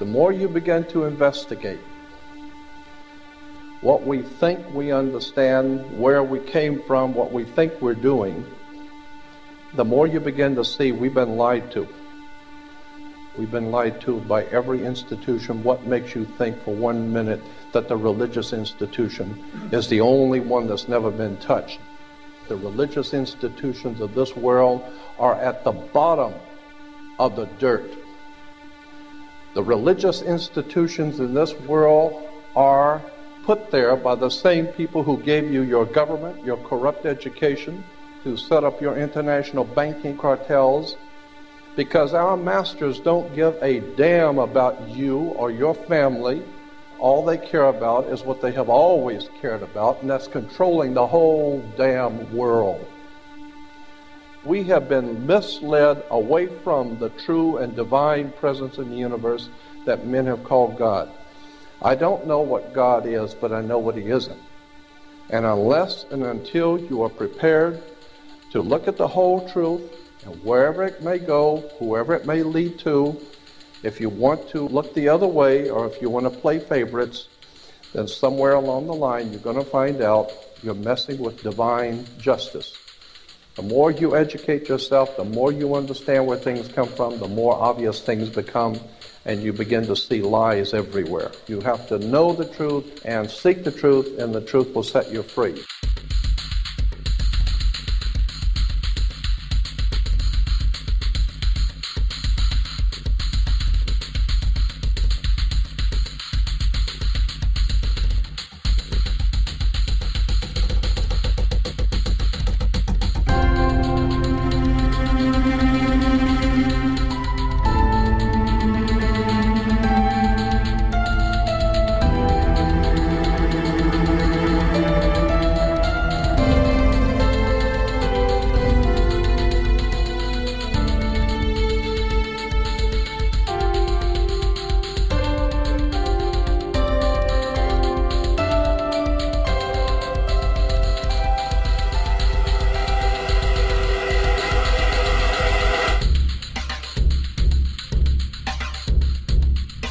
The more you begin to investigate what we think we understand, where we came from, what we think we're doing, the more you begin to see we've been lied to. We've been lied to by every institution. What makes you think for 1 minute that the religious institution is the only one that's never been touched? The religious institutions of this world are at the bottom of the dirt. The religious institutions in this world are put there by the same people who gave you your government, your corrupt education, to set up your international banking cartels, because our masters don't give a damn about you or your family. All they care about is what they have always cared about, and that's controlling the whole damn world. We have been misled away from the true and divine presence in the universe that men have called God. I don't know what God is, but I know what He isn't. And unless and until you are prepared to look at the whole truth, and wherever it may go, whoever it may lead to, if you want to look the other way, or if you want to play favorites, then somewhere along the line you're going to find out you're messing with divine justice. The more you educate yourself, the more you understand where things come from, the more obvious things become, and you begin to see lies everywhere. You have to know the truth and seek the truth, and the truth will set you free.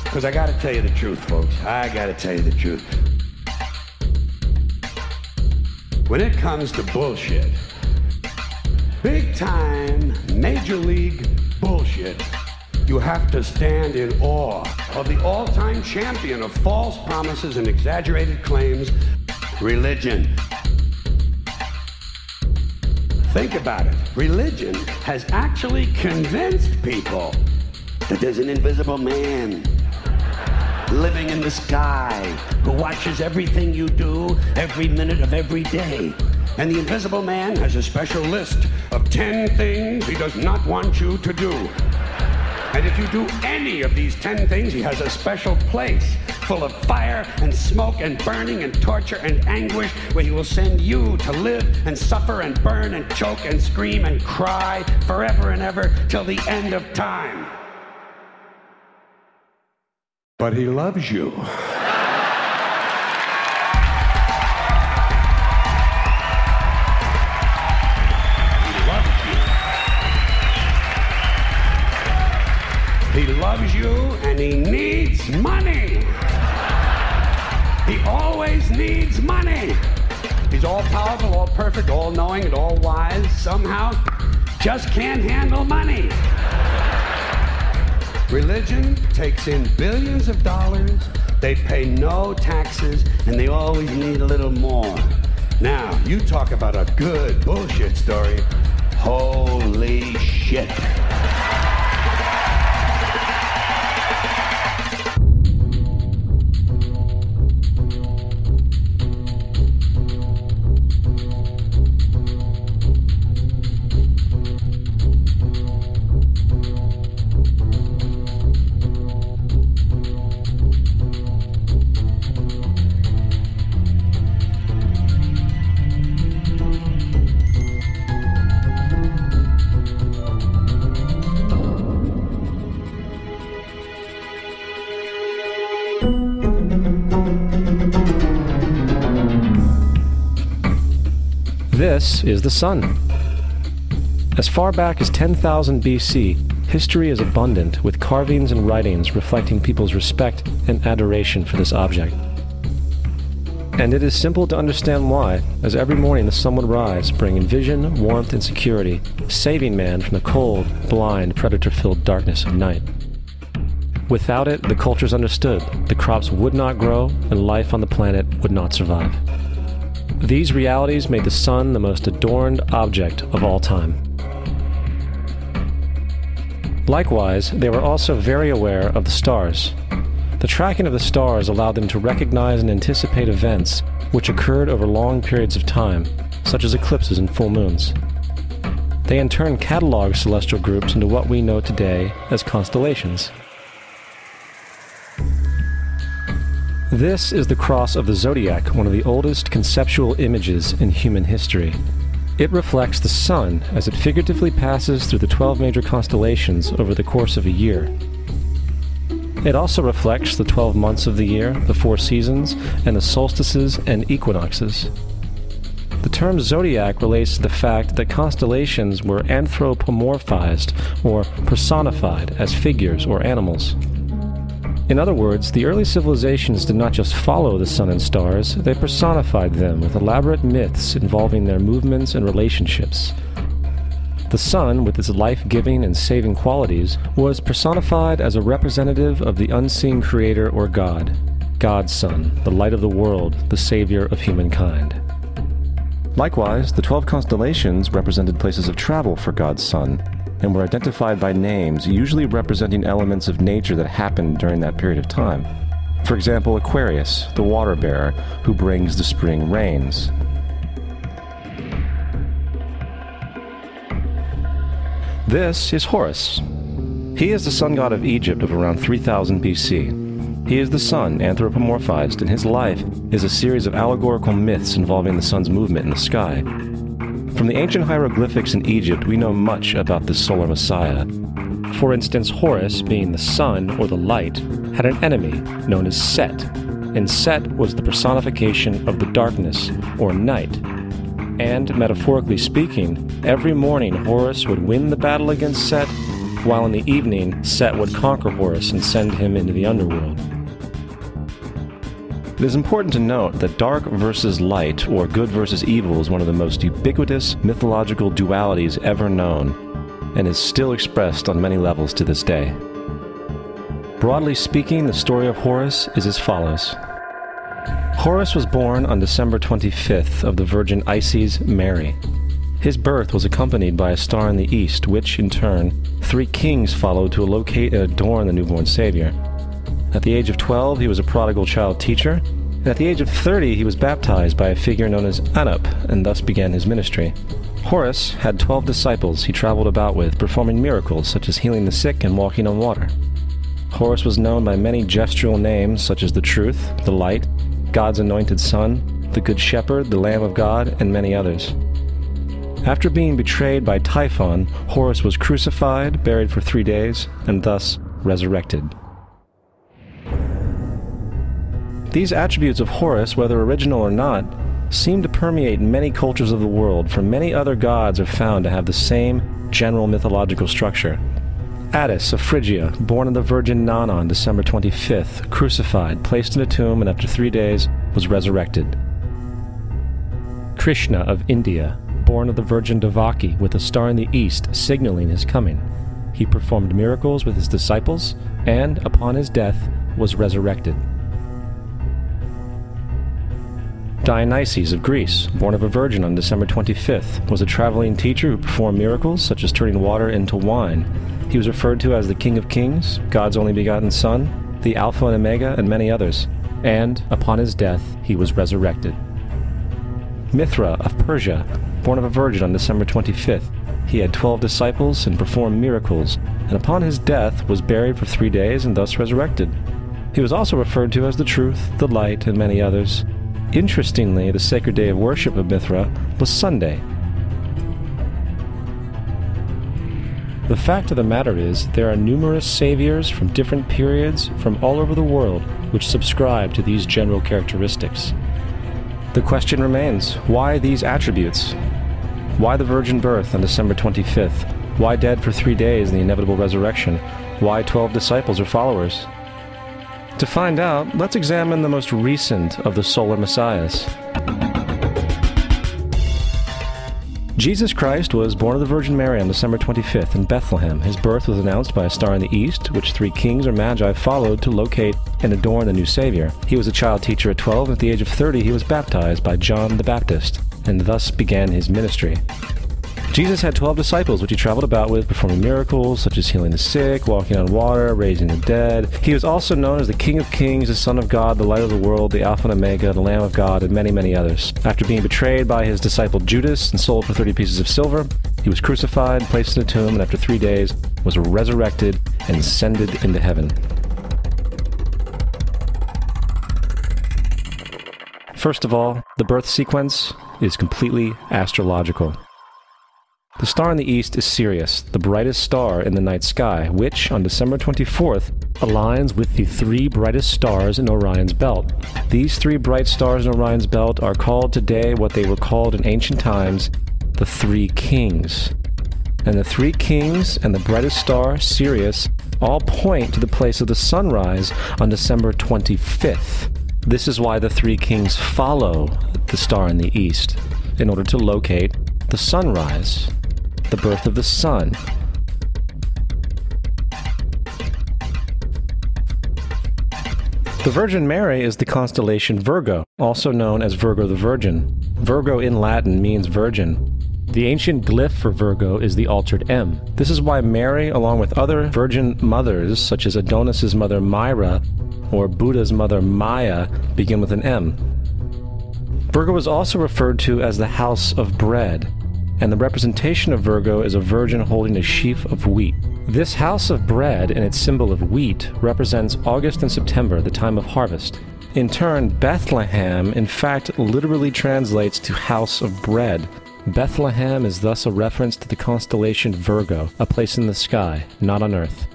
Because I gotta tell you the truth, folks. I gotta tell you the truth. When it comes to bullshit, big time, major league bullshit, you have to stand in awe of the all-time champion of false promises and exaggerated claims, religion. Think about it. Religion has actually convinced people that there's an invisible man living in the sky who watches everything you do every minute of every day. And the invisible man has a special list of 10 things he does not want you to do. And if you do any of these 10 things, he has a special place full of fire and smoke and burning and torture and anguish, where he will send you to live and suffer and burn and choke and scream and cry forever and ever till the end of time. But he loves you. He loves you and he needs money. He always needs money. He's all powerful, all perfect, all knowing, and all wise. Somehow just can't handle money. Religion takes in billions of dollars, they pay no taxes, and they always need a little more. Now, you talk about a good bullshit story. Holy shit. This is the sun. As far back as 10,000 BC, history is abundant with carvings and writings reflecting people's respect and adoration for this object. And it is simple to understand why, as every morning the sun would rise, bringing vision, warmth, and security, saving man from the cold, blind, predator-filled darkness of night. Without it, the cultures understood, the crops would not grow, and life on the planet would not survive. These realities made the sun the most adorned object of all time. Likewise, they were also very aware of the stars. The tracking of the stars allowed them to recognize and anticipate events which occurred over long periods of time, such as eclipses and full moons. They in turn cataloged celestial groups into what we know today as constellations. This is the cross of the zodiac, one of the oldest conceptual images in human history. It reflects the sun as it figuratively passes through the 12 major constellations over the course of a year. It also reflects the 12 months of the year, the 4 seasons, and the solstices and equinoxes. The term zodiac relates to the fact that constellations were anthropomorphized or personified as figures or animals. In other words, the early civilizations did not just follow the sun and stars, they personified them with elaborate myths involving their movements and relationships. The sun, with its life-giving and saving qualities, was personified as a representative of the unseen creator or God, God's Son, the light of the world, the savior of humankind. Likewise, the 12 constellations represented places of travel for God's Son, and were identified by names, usually representing elements of nature that happened during that period of time. For example, Aquarius, the water bearer, who brings the spring rains. This is Horus. He is the sun god of Egypt of around 3000 BC. He is the sun anthropomorphized, and his life is a series of allegorical myths involving the sun's movement in the sky. From the ancient hieroglyphics in Egypt, we know much about this solar messiah. For instance, Horus, being the sun or the light, had an enemy known as Set, and Set was the personification of the darkness or night. And, metaphorically speaking, every morning Horus would win the battle against Set, while in the evening Set would conquer Horus and send him into the underworld. It is important to note that dark versus light, or good versus evil, is one of the most ubiquitous mythological dualities ever known, and is still expressed on many levels to this day. Broadly speaking, the story of Horus is as follows. Horus was born on December 25th of the Virgin Isis Mary. His birth was accompanied by a star in the east, which, in turn, 3 kings followed to locate and adorn the newborn Savior. At the age of 12, he was a prodigal child teacher, and at the age of 30, he was baptized by a figure known as Anup, and thus began his ministry. Horus had 12 disciples he traveled about with, performing miracles such as healing the sick and walking on water. Horus was known by many gestural names such as the Truth, the Light, God's Anointed Son, the Good Shepherd, the Lamb of God, and many others. After being betrayed by Typhon, Horus was crucified, buried for 3 days, and thus resurrected. These attributes of Horus, whether original or not, seem to permeate many cultures of the world, for many other gods are found to have the same general mythological structure. Attis of Phrygia, born of the Virgin Nana on December 25th, crucified, placed in a tomb, and after 3 days was resurrected. Krishna of India, born of the Virgin Devaki, with a star in the east signaling his coming. He performed miracles with his disciples, and, upon his death, was resurrected. Dionysus of Greece, born of a virgin on December 25th, was a traveling teacher who performed miracles such as turning water into wine. He was referred to as the King of Kings, God's only begotten Son, the Alpha and Omega, and many others. And, upon his death, he was resurrected. Mithra of Persia, born of a virgin on December 25th, he had 12 disciples and performed miracles, and upon his death was buried for 3 days and thus resurrected. He was also referred to as the Truth, the Light, and many others. Interestingly, the sacred day of worship of Mithra was Sunday. The fact of the matter is, there are numerous saviors from different periods from all over the world which subscribe to these general characteristics. The question remains, why these attributes? Why the virgin birth on December 25th? Why dead for 3 days in the inevitable resurrection? Why 12 disciples or followers? To find out, let's examine the most recent of the solar messiahs. Jesus Christ was born of the Virgin Mary on December 25th in Bethlehem. His birth was announced by a star in the east, which 3 kings or magi followed to locate and adorn the new Savior. He was a child teacher at 12, and at the age of 30 he was baptized by John the Baptist, and thus began his ministry. Jesus had 12 disciples, which he traveled about with, performing miracles such as healing the sick, walking on water, raising the dead. He was also known as the King of Kings, the Son of God, the Light of the World, the Alpha and Omega, the Lamb of God, and many, many others. After being betrayed by his disciple Judas and sold for 30 pieces of silver, he was crucified, placed in a tomb, and after 3 days was resurrected and ascended into heaven. First of all, the birth sequence is completely astrological. The star in the east is Sirius, the brightest star in the night sky, which, on December 24th, aligns with the 3 brightest stars in Orion's belt. These 3 bright stars in Orion's belt are called today what they were called in ancient times, the 3 kings. And the 3 kings and the brightest star, Sirius, all point to the place of the sunrise on December 25th. This is why the 3 kings follow the star in the east, in order to locate the sunrise, the birth of the sun. The Virgin Mary is the constellation Virgo, also known as Virgo the Virgin. Virgo in Latin means virgin. The ancient glyph for Virgo is the altered M. This is why Mary, along with other virgin mothers, such as Adonis's mother Myra or Buddha's mother Maya, begin with an M. Virgo is also referred to as the house of bread, and the representation of Virgo is a virgin holding a sheaf of wheat. This house of bread and its symbol of wheat represents August and September, the time of harvest. In turn, Bethlehem, in fact, literally translates to house of bread. Bethlehem is thus a reference to the constellation Virgo, a place in the sky, not on Earth.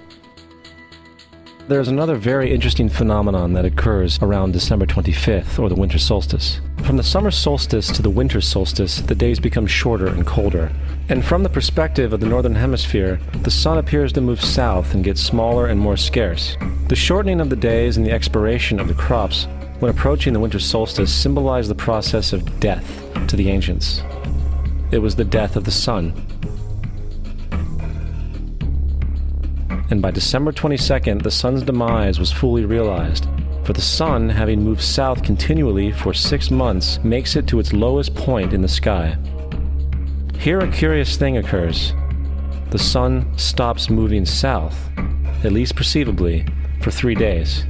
There's another very interesting phenomenon that occurs around December 25th, or the winter solstice. From the summer solstice to the winter solstice, the days become shorter and colder. And from the perspective of the northern hemisphere, the sun appears to move south and get smaller and more scarce. The shortening of the days and the expiration of the crops when approaching the winter solstice symbolized the process of death to the ancients. It was the death of the sun. And by December 22nd, the sun's demise was fully realized, for the sun, having moved south continually for 6 months, makes it to its lowest point in the sky. Here a curious thing occurs. The sun stops moving south, at least perceivably, for 3 days.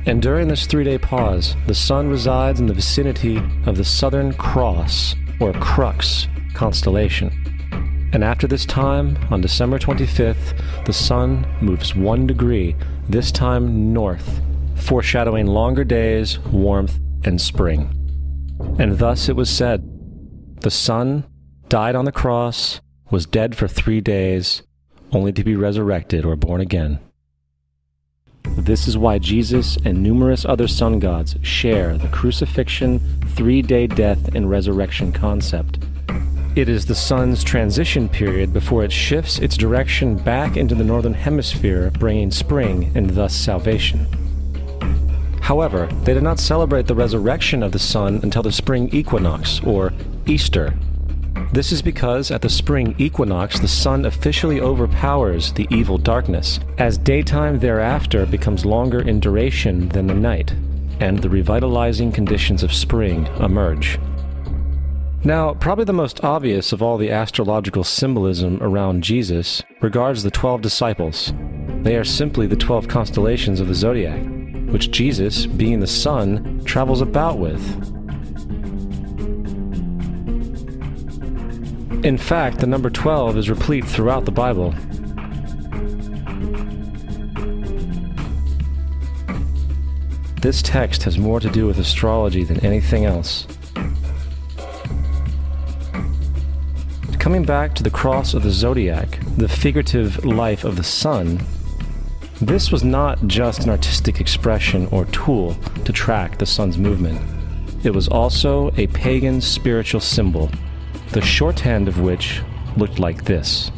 And during this 3-day pause, the sun resides in the vicinity of the Southern Cross, or Crux, constellation. And after this time, on December 25th, the sun moves 1 degree, this time north, foreshadowing longer days, warmth, and spring. And thus it was said, the sun died on the cross, was dead for 3 days, only to be resurrected or born again. This is why Jesus and numerous other sun gods share the crucifixion, 3-day death, and resurrection concept. It is the sun's transition period before it shifts its direction back into the northern hemisphere, bringing spring and thus salvation. However, they did not celebrate the resurrection of the sun until the spring equinox, or Easter. This is because at the spring equinox, the sun officially overpowers the evil darkness, as daytime thereafter becomes longer in duration than the night, and the revitalizing conditions of spring emerge. Now, probably the most obvious of all the astrological symbolism around Jesus regards the 12 disciples. They are simply the 12 constellations of the zodiac, which Jesus, being the sun, travels about with. In fact, the number 12 is replete throughout the Bible. This text has more to do with astrology than anything else. Coming back to the cross of the zodiac, the figurative life of the sun, this was not just an artistic expression or tool to track the sun's movement. It was also a pagan spiritual symbol, the shorthand of which looked like this.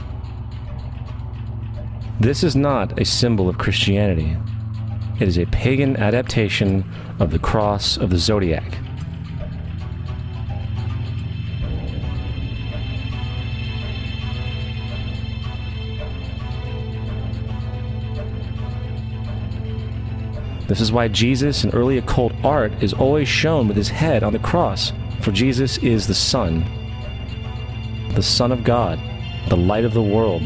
This is not a symbol of Christianity. It is a pagan adaptation of the cross of the zodiac. This is why Jesus in early occult art is always shown with his head on the cross, for Jesus is the Son of God, the light of the world,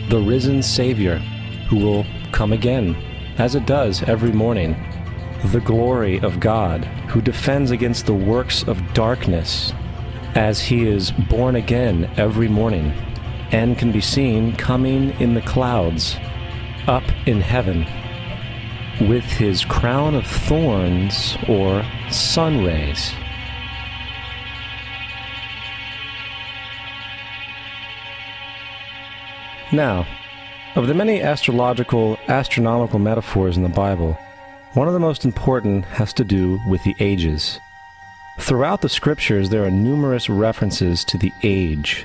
the risen Savior, who will come again, as it does every morning, the glory of God, who defends against the works of darkness, as he is born again every morning, and can be seen coming in the clouds, up in heaven, with his crown of thorns or sun rays. Now, of the many astronomical metaphors in the Bible, one of the most important has to do with the ages. Throughout the scriptures, there are numerous references to the age.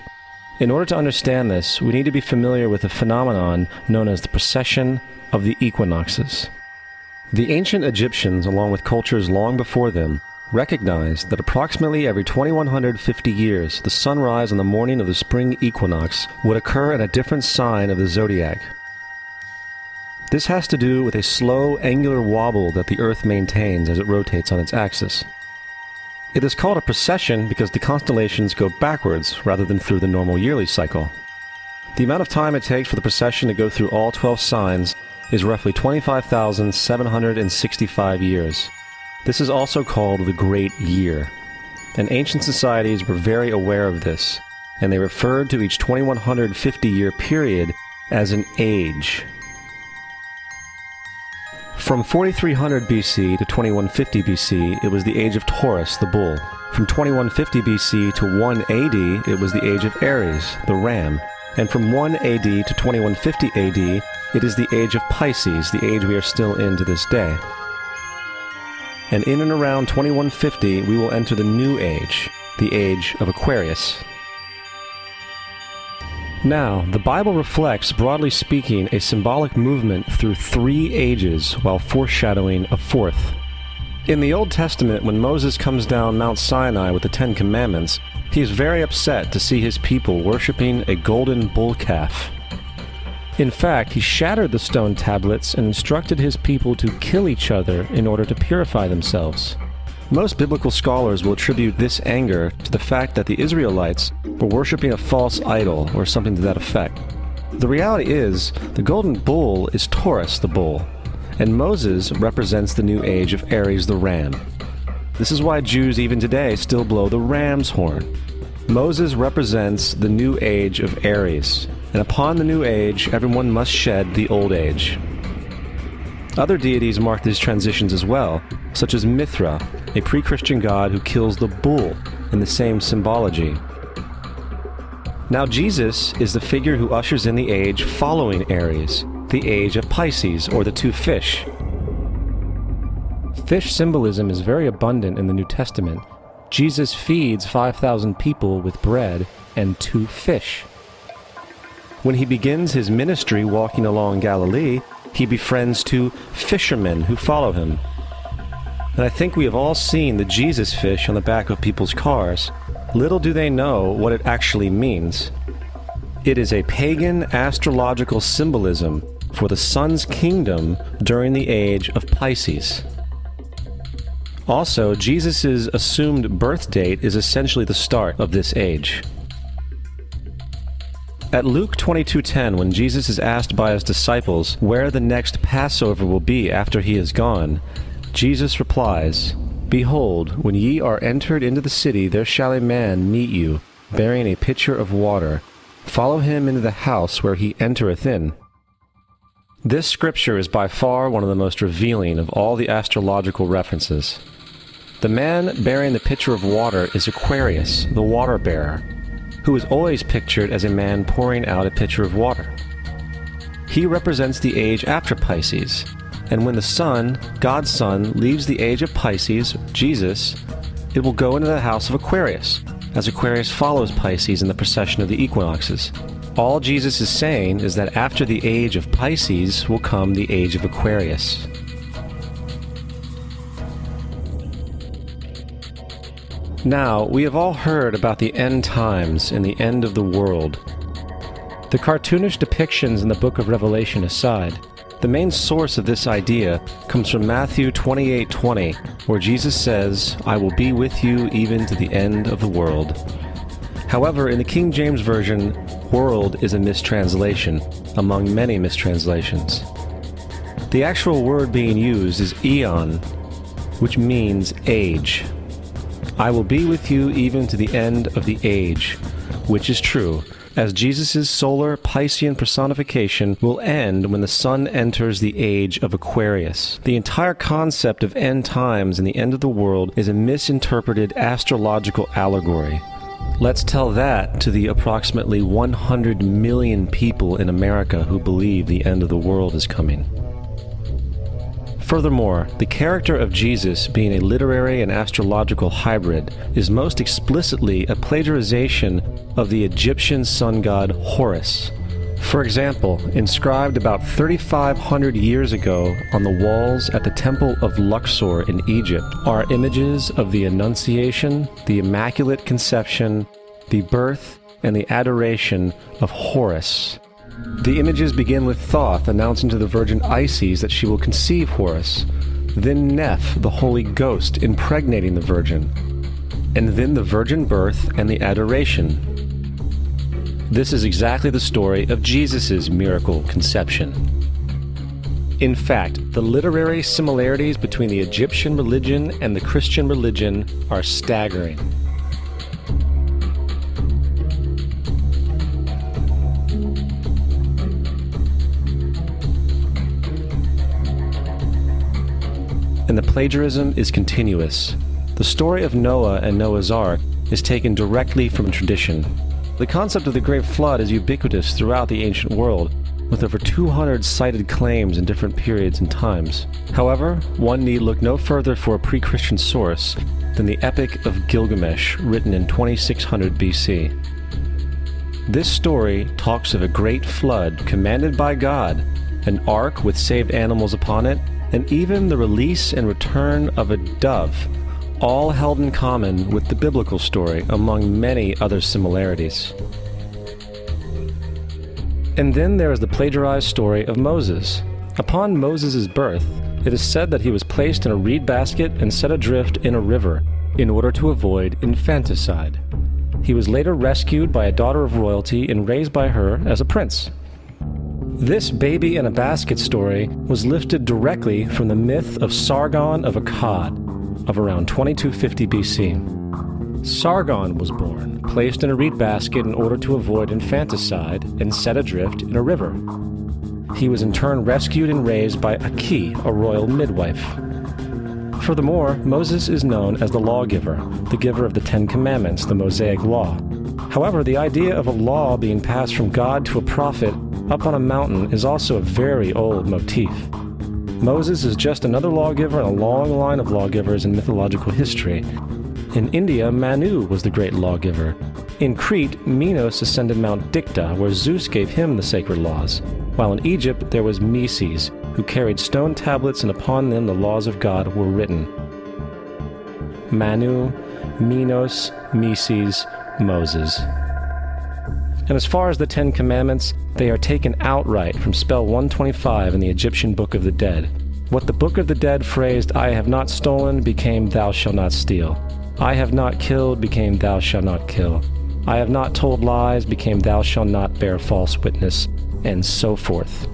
In order to understand this, we need to be familiar with a phenomenon known as the precession of the equinoxes. The ancient Egyptians, along with cultures long before them, recognized that approximately every 2150 years, the sunrise on the morning of the spring equinox would occur in a different sign of the zodiac. This has to do with a slow, angular wobble that the Earth maintains as it rotates on its axis. It is called a precession because the constellations go backwards rather than through the normal yearly cycle. The amount of time it takes for the precession to go through all 12 signs is roughly 25,765 years. This is also called the Great Year, and ancient societies were very aware of this, and they referred to each 2150-year period as an age. From 4300 BC to 2150 BC, it was the age of Taurus, the bull. From 2150 BC to 1 AD, it was the age of Aries, the ram. And from 1 AD to 2150 AD, it is the age of Pisces, the age we are still in to this day. And in and around 2150, we will enter the new age, the age of Aquarius. Now, the Bible reflects, broadly speaking, a symbolic movement through 3 ages while foreshadowing a 4th. In the Old Testament, when Moses comes down Mount Sinai with the 10 Commandments, he is very upset to see his people worshiping a golden bull calf. In fact, he shattered the stone tablets and instructed his people to kill each other in order to purify themselves. Most biblical scholars will attribute this anger to the fact that the Israelites were worshiping a false idol or something to that effect. The reality is, the golden bull is Taurus the bull, and Moses represents the new age of Aries the ram. This is why Jews even today still blow the ram's horn. Moses represents the new age of Aries, and upon the new age, everyone must shed the old age. Other deities mark these transitions as well, such as Mithra, a pre-Christian god who kills the bull in the same symbology. Now Jesus is the figure who ushers in the age following Aries, the age of Pisces, or the 2 fish. Fish symbolism is very abundant in the New Testament. Jesus feeds 5,000 people with bread and 2 fish. When he begins his ministry walking along Galilee, he befriends 2 fishermen who follow him. And I think we have all seen the Jesus fish on the back of people's cars. Little do they know what it actually means. It is a pagan astrological symbolism for the sun's kingdom during the age of Pisces. Also, Jesus' assumed birth date is essentially the start of this age. At Luke 22:10, when Jesus is asked by his disciples where the next Passover will be after he is gone, Jesus replies, "Behold, when ye are entered into the city, there shall a man meet you, bearing a pitcher of water. Follow him into the house where he entereth in." This scripture is by far one of the most revealing of all the astrological references. The man bearing the pitcher of water is Aquarius, the water bearer, who is always pictured as a man pouring out a pitcher of water. He represents the age after Pisces, and when the sun, God's Son, leaves the age of Pisces, Jesus, it will go into the house of Aquarius, as Aquarius follows Pisces in the precession of the equinoxes. All Jesus is saying is that after the age of Pisces will come the age of Aquarius. Now, we have all heard about the end times and the end of the world. The cartoonish depictions in the book of Revelation aside, the main source of this idea comes from Matthew 28:20, where Jesus says, "I will be with you even to the end of the world." However, in the King James Version, world is a mistranslation, among many mistranslations. The actual word being used is eon, which means age. I will be with you even to the end of the age, which is true, as Jesus' solar Piscean personification will end when the sun enters the age of Aquarius. The entire concept of end times and the end of the world is a misinterpreted astrological allegory. Let's tell that to the approximately 100 million people in America who believe the end of the world is coming. Furthermore, the character of Jesus being a literary and astrological hybrid is most explicitly a plagiarization of the Egyptian sun god Horus. For example, inscribed about 3,500 years ago on the walls at the Temple of Luxor in Egypt are images of the Annunciation, the Immaculate Conception, the birth, and the adoration of Horus. The images begin with Thoth announcing to the Virgin Isis that she will conceive Horus, then Neph, the Holy Ghost, impregnating the Virgin, and then the virgin birth and the adoration. This is exactly the story of Jesus' miracle conception. In fact, the literary similarities between the Egyptian religion and the Christian religion are staggering. And the plagiarism is continuous. The story of Noah and Noah's Ark is taken directly from tradition. The concept of the Great Flood is ubiquitous throughout the ancient world, with over 200 cited claims in different periods and times. However, one need look no further for a pre-Christian source than the Epic of Gilgamesh, written in 2600 BC. This story talks of a great flood commanded by God, an ark with saved animals upon it, and even the release and return of a dove, all held in common with the biblical story, among many other similarities. And then there is the plagiarized story of Moses. Upon Moses' birth, it is said that he was placed in a reed basket and set adrift in a river in order to avoid infanticide. He was later rescued by a daughter of royalty and raised by her as a prince. This baby in a basket story was lifted directly from the myth of Sargon of Akkad of around 2250 BC. Sargon was born, placed in a reed basket in order to avoid infanticide, and set adrift in a river. He was in turn rescued and raised by Aki, a royal midwife. Furthermore, Moses is known as the lawgiver, the giver of the Ten Commandments, the Mosaic Law. However, the idea of a law being passed from God to a prophet up on a mountain is also a very old motif. Moses is just another lawgiver in a long line of lawgivers in mythological history. In India, Manu was the great lawgiver. In Crete, Minos ascended Mount Dicta, where Zeus gave him the sacred laws, while in Egypt there was Meses, who carried stone tablets and upon them the laws of God were written. Manu, Minos, Meses, Moses. And as far as the Ten Commandments, they are taken outright from spell 125 in the Egyptian Book of the Dead. What the Book of the Dead phrased, "I have not stolen," became "Thou shalt not steal." "I have not killed," became "Thou shalt not kill." "I have not told lies," became "Thou shalt not bear false witness," and so forth.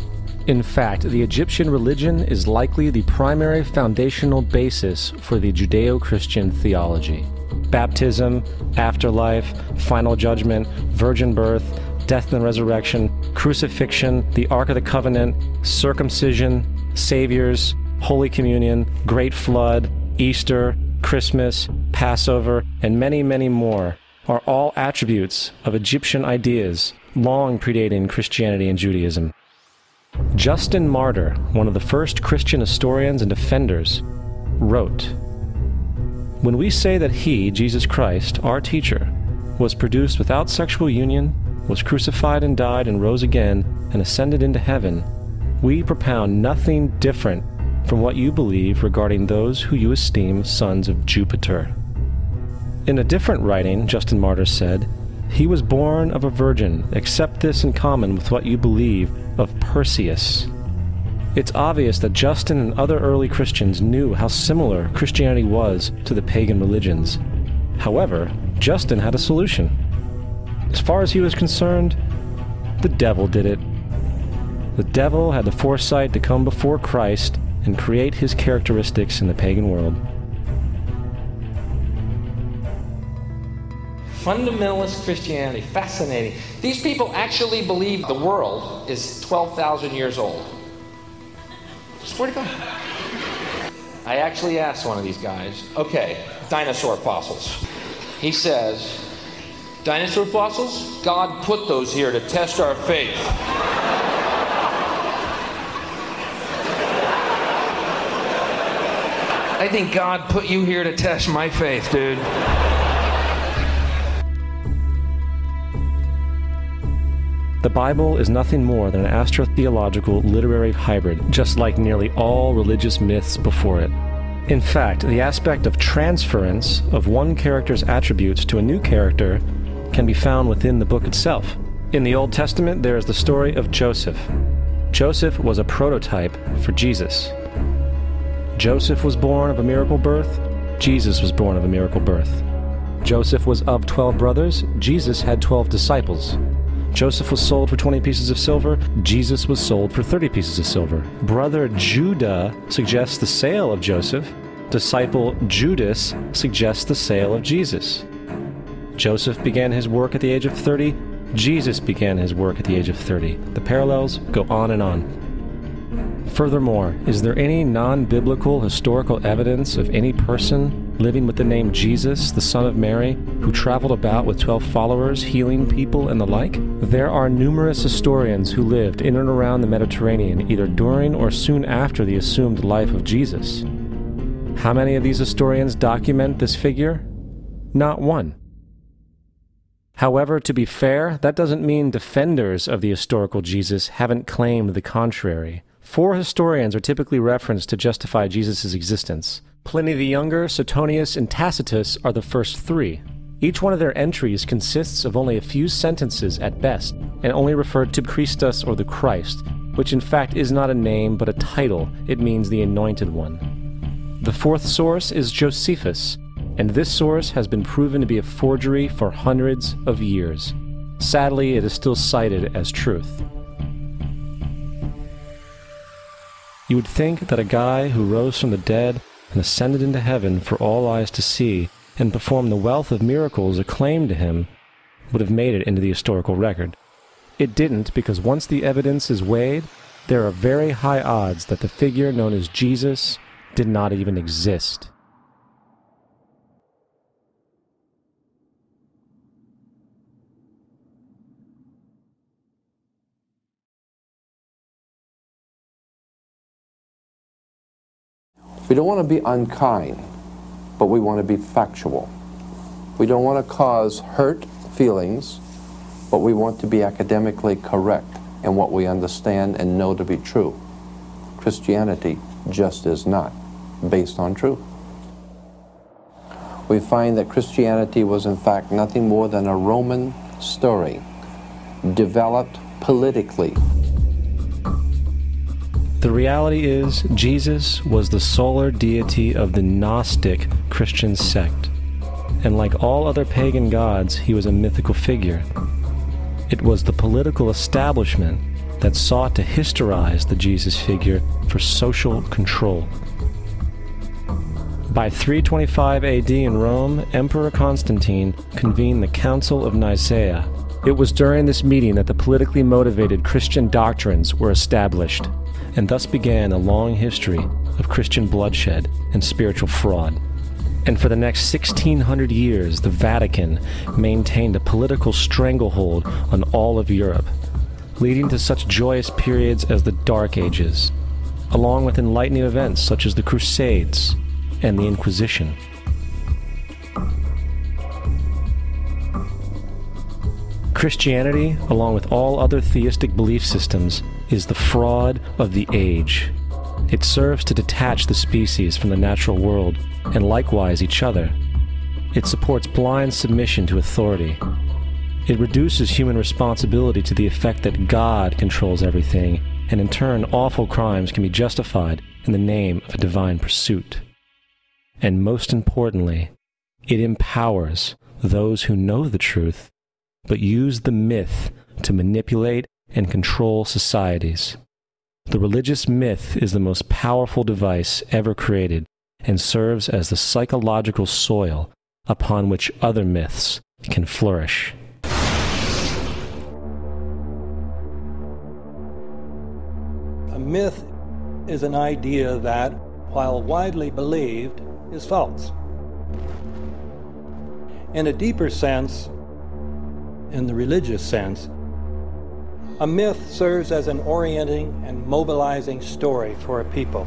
In fact, the Egyptian religion is likely the primary foundational basis for the Judeo-Christian theology. Baptism, afterlife, final judgment, virgin birth, death and resurrection, crucifixion, the Ark of the Covenant, circumcision, saviors, Holy Communion, Great Flood, Easter, Christmas, Passover, and many, many more are all attributes of Egyptian ideas long predating Christianity and Judaism. Justin Martyr, one of the first Christian historians and defenders, wrote, "When we say that he, Jesus Christ, our teacher, was produced without sexual union, was crucified and died and rose again and ascended into heaven, we propound nothing different from what you believe regarding those who you esteem sons of Jupiter. In a different writing, Justin Martyr said, "He was born of a virgin, accept this in common with what you believe of Perseus." It's obvious that Justin and other early Christians knew how similar Christianity was to the pagan religions. However, Justin had a solution. As far as he was concerned, the devil did it. The devil had the foresight to come before Christ and create his characteristics in the pagan world. Fundamentalist Christianity, fascinating. These people actually believe the world is 12,000 years old. Swear to God. I actually asked one of these guys, okay, dinosaur fossils. He says, dinosaur fossils? God put those here to test our faith. I think God put you here to test my faith, dude. The Bible is nothing more than an astrotheological literary hybrid, just like nearly all religious myths before it. In fact, the aspect of transference of one character's attributes to a new character can be found within the book itself. In the Old Testament, there is the story of Joseph. Joseph was a prototype for Jesus. Joseph was born of a miracle birth. Jesus was born of a miracle birth. Joseph was of 12 brothers. Jesus had 12 disciples. Joseph was sold for 20 pieces of silver. Jesus was sold for 30 pieces of silver. Brother Judah suggests the sale of Joseph. Disciple Judas suggests the sale of Jesus. Joseph began his work at the age of 30. Jesus began his work at the age of 30. The parallels go on and on. Furthermore, is there any non-biblical historical evidence of any person living with the name Jesus, the son of Mary, who traveled about with 12 followers, healing people and the like? There are numerous historians who lived in and around the Mediterranean, either during or soon after the assumed life of Jesus. How many of these historians document this figure? Not one. However, to be fair, that doesn't mean defenders of the historical Jesus haven't claimed the contrary. 4 historians are typically referenced to justify Jesus' existence. Pliny the Younger, Suetonius, and Tacitus are the first 3. Each one of their entries consists of only a few sentences at best, and only refer to Christus or the Christ, which in fact is not a name but a title. It means the Anointed One. The 4th source is Josephus, and this source has been proven to be a forgery for hundreds of years. Sadly, it is still cited as truth. You would think that a guy who rose from the dead and ascended into heaven for all eyes to see and performed the wealth of miracles acclaimed to him would have made it into the historical record. It didn't, because once the evidence is weighed, there are very high odds that the figure known as Jesus did not even exist. We don't want to be unkind, but we want to be factual. We don't want to cause hurt feelings, but we want to be academically correct in what we understand and know to be true. Christianity just is not based on truth. We find that Christianity was in fact nothing more than a Roman story, developed politically. The reality is, Jesus was the solar deity of the Gnostic Christian sect, and like all other pagan gods, he was a mythical figure. It was the political establishment that sought to historize the Jesus figure for social control. By 325 AD in Rome, Emperor Constantine convened the Council of Nicaea. It was during this meeting that the politically motivated Christian doctrines were established, and thus began a long history of Christian bloodshed and spiritual fraud. And for the next 1600 years, the Vatican maintained a political stranglehold on all of Europe, leading to such joyous periods as the Dark Ages, along with enlightening events such as the Crusades and the Inquisition. Christianity, along with all other theistic belief systems, is the fraud of the age. It serves to detach the species from the natural world, and likewise each other. It supports blind submission to authority. It reduces human responsibility to the effect that God controls everything, and in turn awful crimes can be justified in the name of a divine pursuit. And most importantly, it empowers those who know the truth, but use the myth to manipulate and control societies. The religious myth is the most powerful device ever created and serves as the psychological soil upon which other myths can flourish. A myth is an idea that, while widely believed, is false. In a deeper sense, in the religious sense, a myth serves as an orienting and mobilizing story for a people.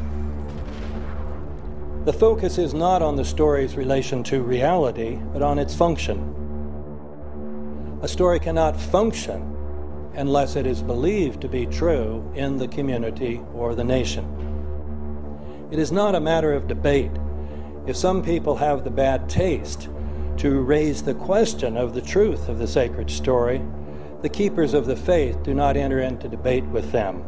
The focus is not on the story's relation to reality, but on its function. A story cannot function unless it is believed to be true in the community or the nation. It is not a matter of debate. If some people have the bad taste to raise the question of the truth of the sacred story, the keepers of the faith do not enter into debate with them.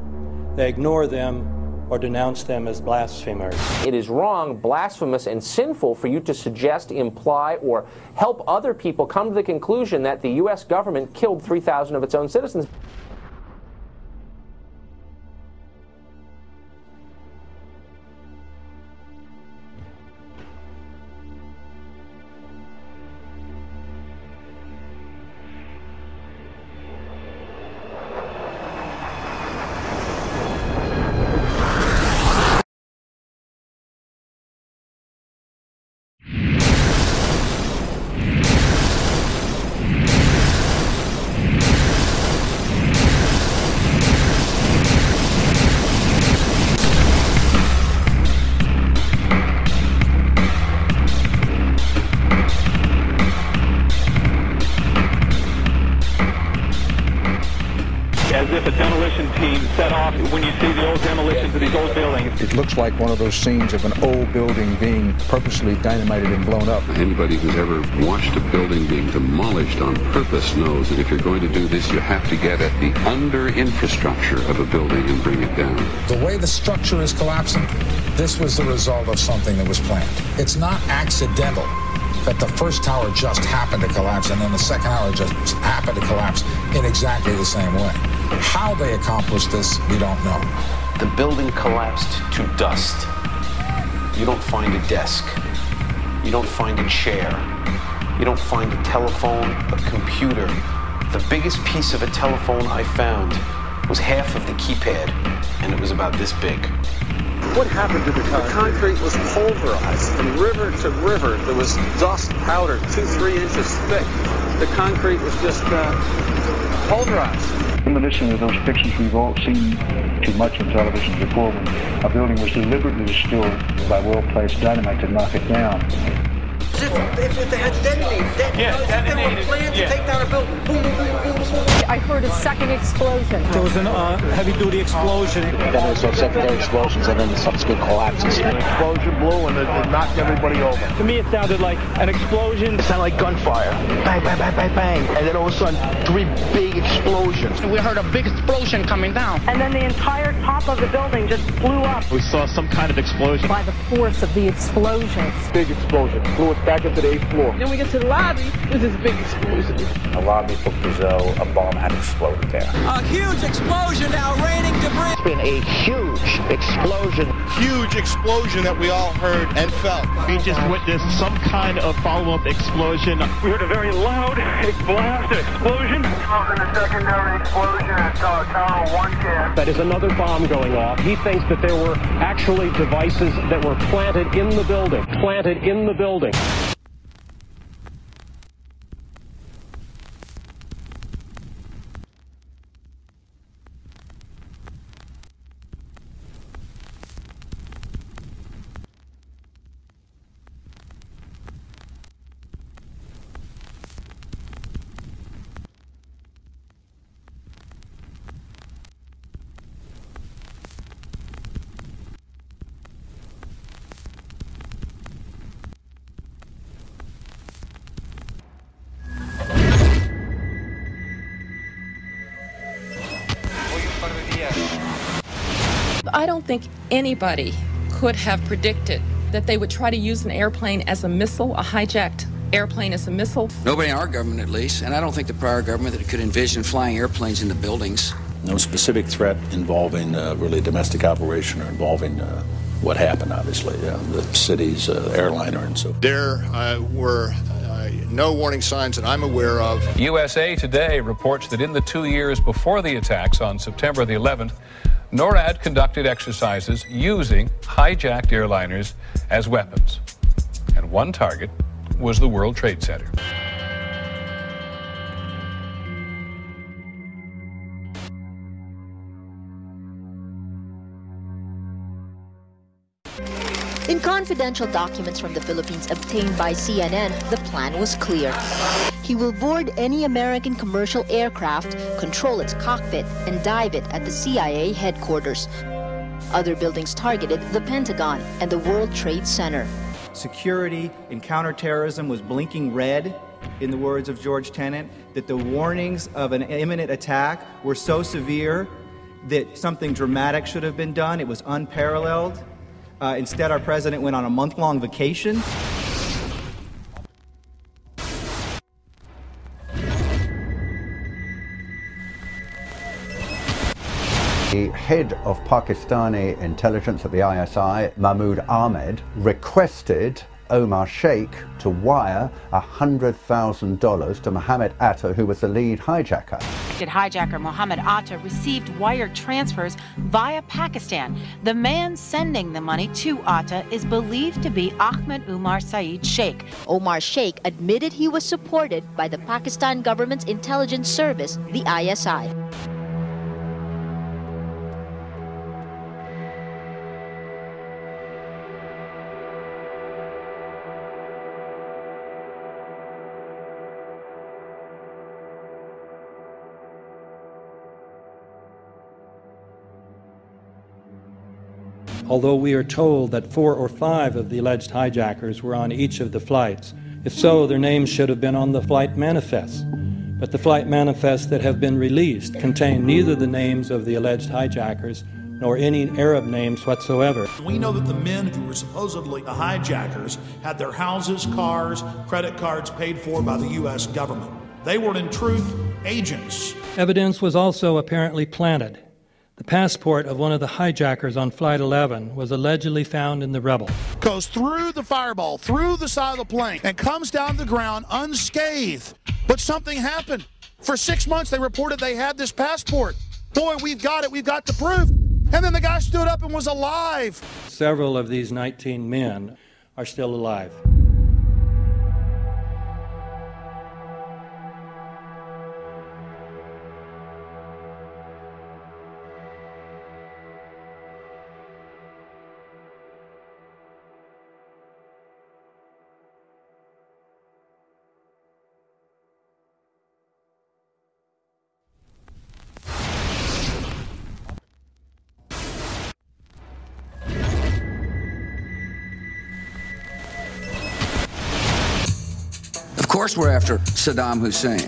They ignore them or denounce them as blasphemers. It is wrong, blasphemous, and sinful for you to suggest, imply, or help other people come to the conclusion that the U.S. government killed 3,000 of its own citizens. As if a demolition team set off when you see the old demolitions of these old buildings. It looks like one of those scenes of an old building being purposely dynamited and blown up. Anybody who's ever watched a building being demolished on purpose knows that if you're going to do this, you have to get at the under-infrastructure of a building and bring it down. The way the structure is collapsing, this was the result of something that was planned. It's not accidental that the first tower just happened to collapse and then the second tower just happened to collapse in exactly the same way. How they accomplished this, we don't know. The building collapsed to dust. You don't find a desk. You don't find a chair. You don't find a telephone, a computer. The biggest piece of a telephone I found was half of the keypad, and it was about this big. What happened to the concrete? The concrete was pulverized from river to river. There was dust powder 2-3 inches thick. The concrete was just pulverized. Reminiscent of those pictures we've all seen too much on television before, when a building was deliberately destroyed by well-placed dynamite to knock it down. If they had detonated, they were planned to take down a building. Boom, boom, boom, boom, boom. I heard a second explosion. There was a heavy-duty explosion. Then there was secondary explosions and then subsequent collapses. An explosion blew and it knocked everybody over. To me, it sounded like an explosion. It sounded like gunfire. Bang, bang, bang, bang, bang. And then all of a sudden, 3 big explosions. We heard a big explosion coming down. And then the entire top of the building just blew up. We saw some kind of explosion. By the force of the explosion. Big explosion. Blew us back into the 8th floor. Then we get to the lobby, there's this big explosion. The lobby looked as though a bomb had exploded there. A huge explosion now, raining debris. It's been a huge explosion. Huge explosion that we all heard and felt. We just witnessed some kind of follow-up explosion. We heard a very loud blast, explosion. A secondary explosion at Tower 1 camp. That is another bomb going off. He thinks that there were actually devices that were planted in the building. Planted in the building. don't think anybody could have predicted that they would try to use an airplane as a missile, a hijacked airplane as a missile. Nobody in our government, at least, and I don't think the prior government that could envision flying airplanes into buildings. No specific threat involving really domestic operation or involving what happened, obviously, the city's airliner and so forth. There were no warning signs that I'm aware of. USA Today reports that in the 2 years before the attacks on September the 11th, NORAD conducted exercises using hijacked airliners as weapons. And one target was the World Trade Center. In confidential documents from the Philippines obtained by CNN, the plan was clear. He will board any American commercial aircraft, control its cockpit, and dive it at the CIA headquarters. Other buildings targeted the Pentagon and the World Trade Center. Security and counterterrorism was blinking red, in the words of George Tenet, that the warnings of an imminent attack were so severe that something dramatic should have been done. It was unparalleled. Instead, our president went on a month-long vacation. The head of Pakistani intelligence at the ISI, Mahmoud Ahmed, requested Omar Sheikh to wire $100,000 to Mohammed Atta, who was the lead hijacker. Hijacker Mohammed Atta received wire transfers via Pakistan. The man sending the money to Atta is believed to be Ahmed Umar Saeed Sheikh. Omar Sheikh admitted he was supported by the Pakistan government's intelligence service, the ISI. Although we are told that 4 or 5 of the alleged hijackers were on each of the flights. If so, their names should have been on the flight manifests. But the flight manifests that have been released contain neither the names of the alleged hijackers nor any Arab names whatsoever. We know that the men who were supposedly the hijackers had their houses, cars, credit cards paid for by the U.S. government. They were, in truth, agents. Evidence was also apparently planted. The passport of one of the hijackers on Flight 11 was allegedly found in the Rebel. Goes through the fireball, through the side of the plane, and comes down the ground unscathed. But something happened. For 6 months, they reported they had this passport. Boy, we've got it. We've got the proof. And then the guy stood up and was alive. Several of these 19 men are still alive. Of course we're after Saddam Hussein,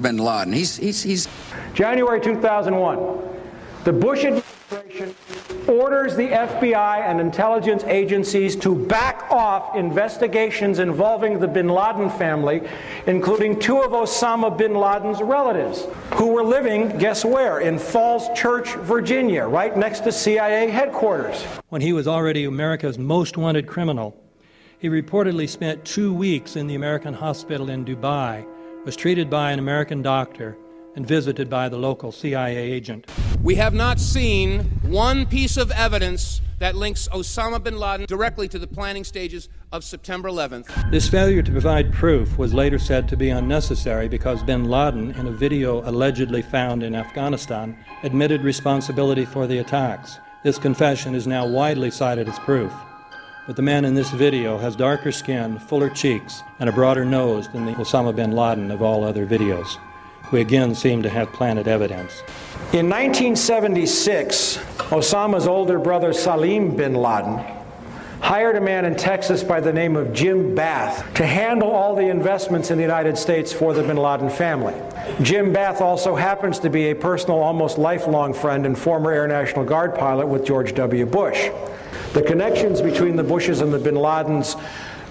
bin Laden. He's January 2001, the Bush administration orders the FBI and intelligence agencies to back off investigations involving the bin Laden family, including 2 of Osama bin Laden's relatives, who were living, guess where, in Falls Church, Virginia, right next to CIA headquarters. When he was already America's most wanted criminal, he reportedly spent 2 weeks in the American hospital in Dubai, was treated by an American doctor, and visited by the local CIA agent. We have not seen one piece of evidence that links Osama bin Laden directly to the planning stages of September 11th. This failure to provide proof was later said to be unnecessary because bin Laden, in a video allegedly found in Afghanistan, admitted responsibility for the attacks. This confession is now widely cited as proof. But the man in this video has darker skin, fuller cheeks, and a broader nose than the Osama bin Laden of all other videos. We again seem to have planted evidence. In 1976, Osama's older brother Salim bin Laden hired a man in Texas by the name of Jim Bath to handle all the investments in the United States for the bin Laden family. Jim Bath also happens to be a personal, almost lifelong friend and former Air National Guard pilot with George W. Bush. The connections between the Bushes and the bin Ladens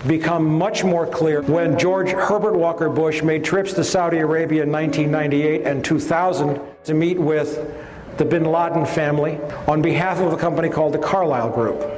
become much more clear when George Herbert Walker Bush made trips to Saudi Arabia in 1998 and 2000 to meet with the bin Laden family on behalf of a company called the Carlyle Group.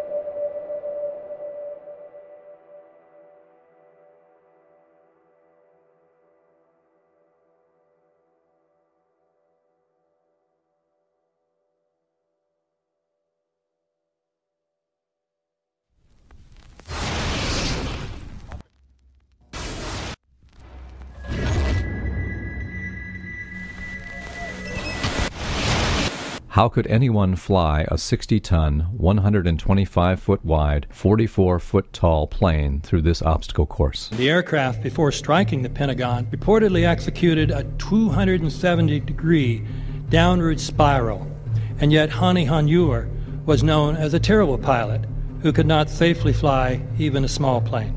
How could anyone fly a 60-ton, 125-foot wide, 44-foot tall plane through this obstacle course? The aircraft, before striking the Pentagon, reportedly executed a 270-degree downward spiral, and yet Hani Hanjour was known as a terrible pilot who could not safely fly even a small plane.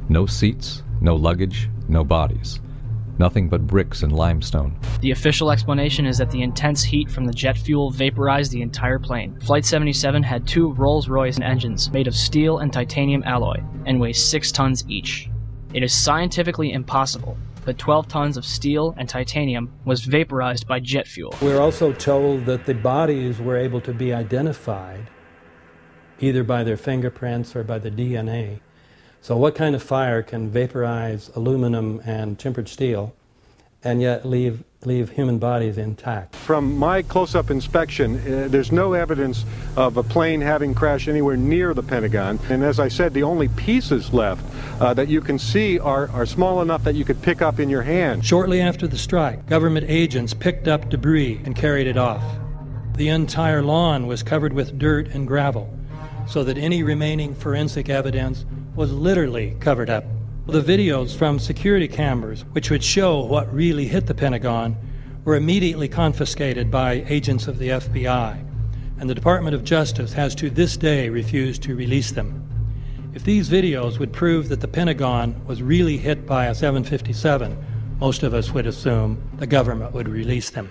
No seats, no luggage, no bodies. Nothing but bricks and limestone. The official explanation is that the intense heat from the jet fuel vaporized the entire plane. Flight 77 had 2 Rolls-Royce engines made of steel and titanium alloy and weigh 6 tons each. It is scientifically impossible, but 12 tons of steel and titanium was vaporized by jet fuel. We're also told that the bodies were able to be identified either by their fingerprints or by the DNA. So what kind of fire can vaporize aluminum and tempered steel and yet leave human bodies intact? From my close-up inspection, there's no evidence of a plane having crashed anywhere near the Pentagon. And as I said, the only pieces left that you can see are small enough that you could pick up in your hand. Shortly after the strike, government agents picked up debris and carried it off. The entire lawn was covered with dirt and gravel, so that any remaining forensic evidence was literally covered up. The videos from security cameras, which would show what really hit the Pentagon, were immediately confiscated by agents of the FBI, and the Department of Justice has to this day refused to release them. If these videos would prove that the Pentagon was really hit by a 757, most of us would assume the government would release them.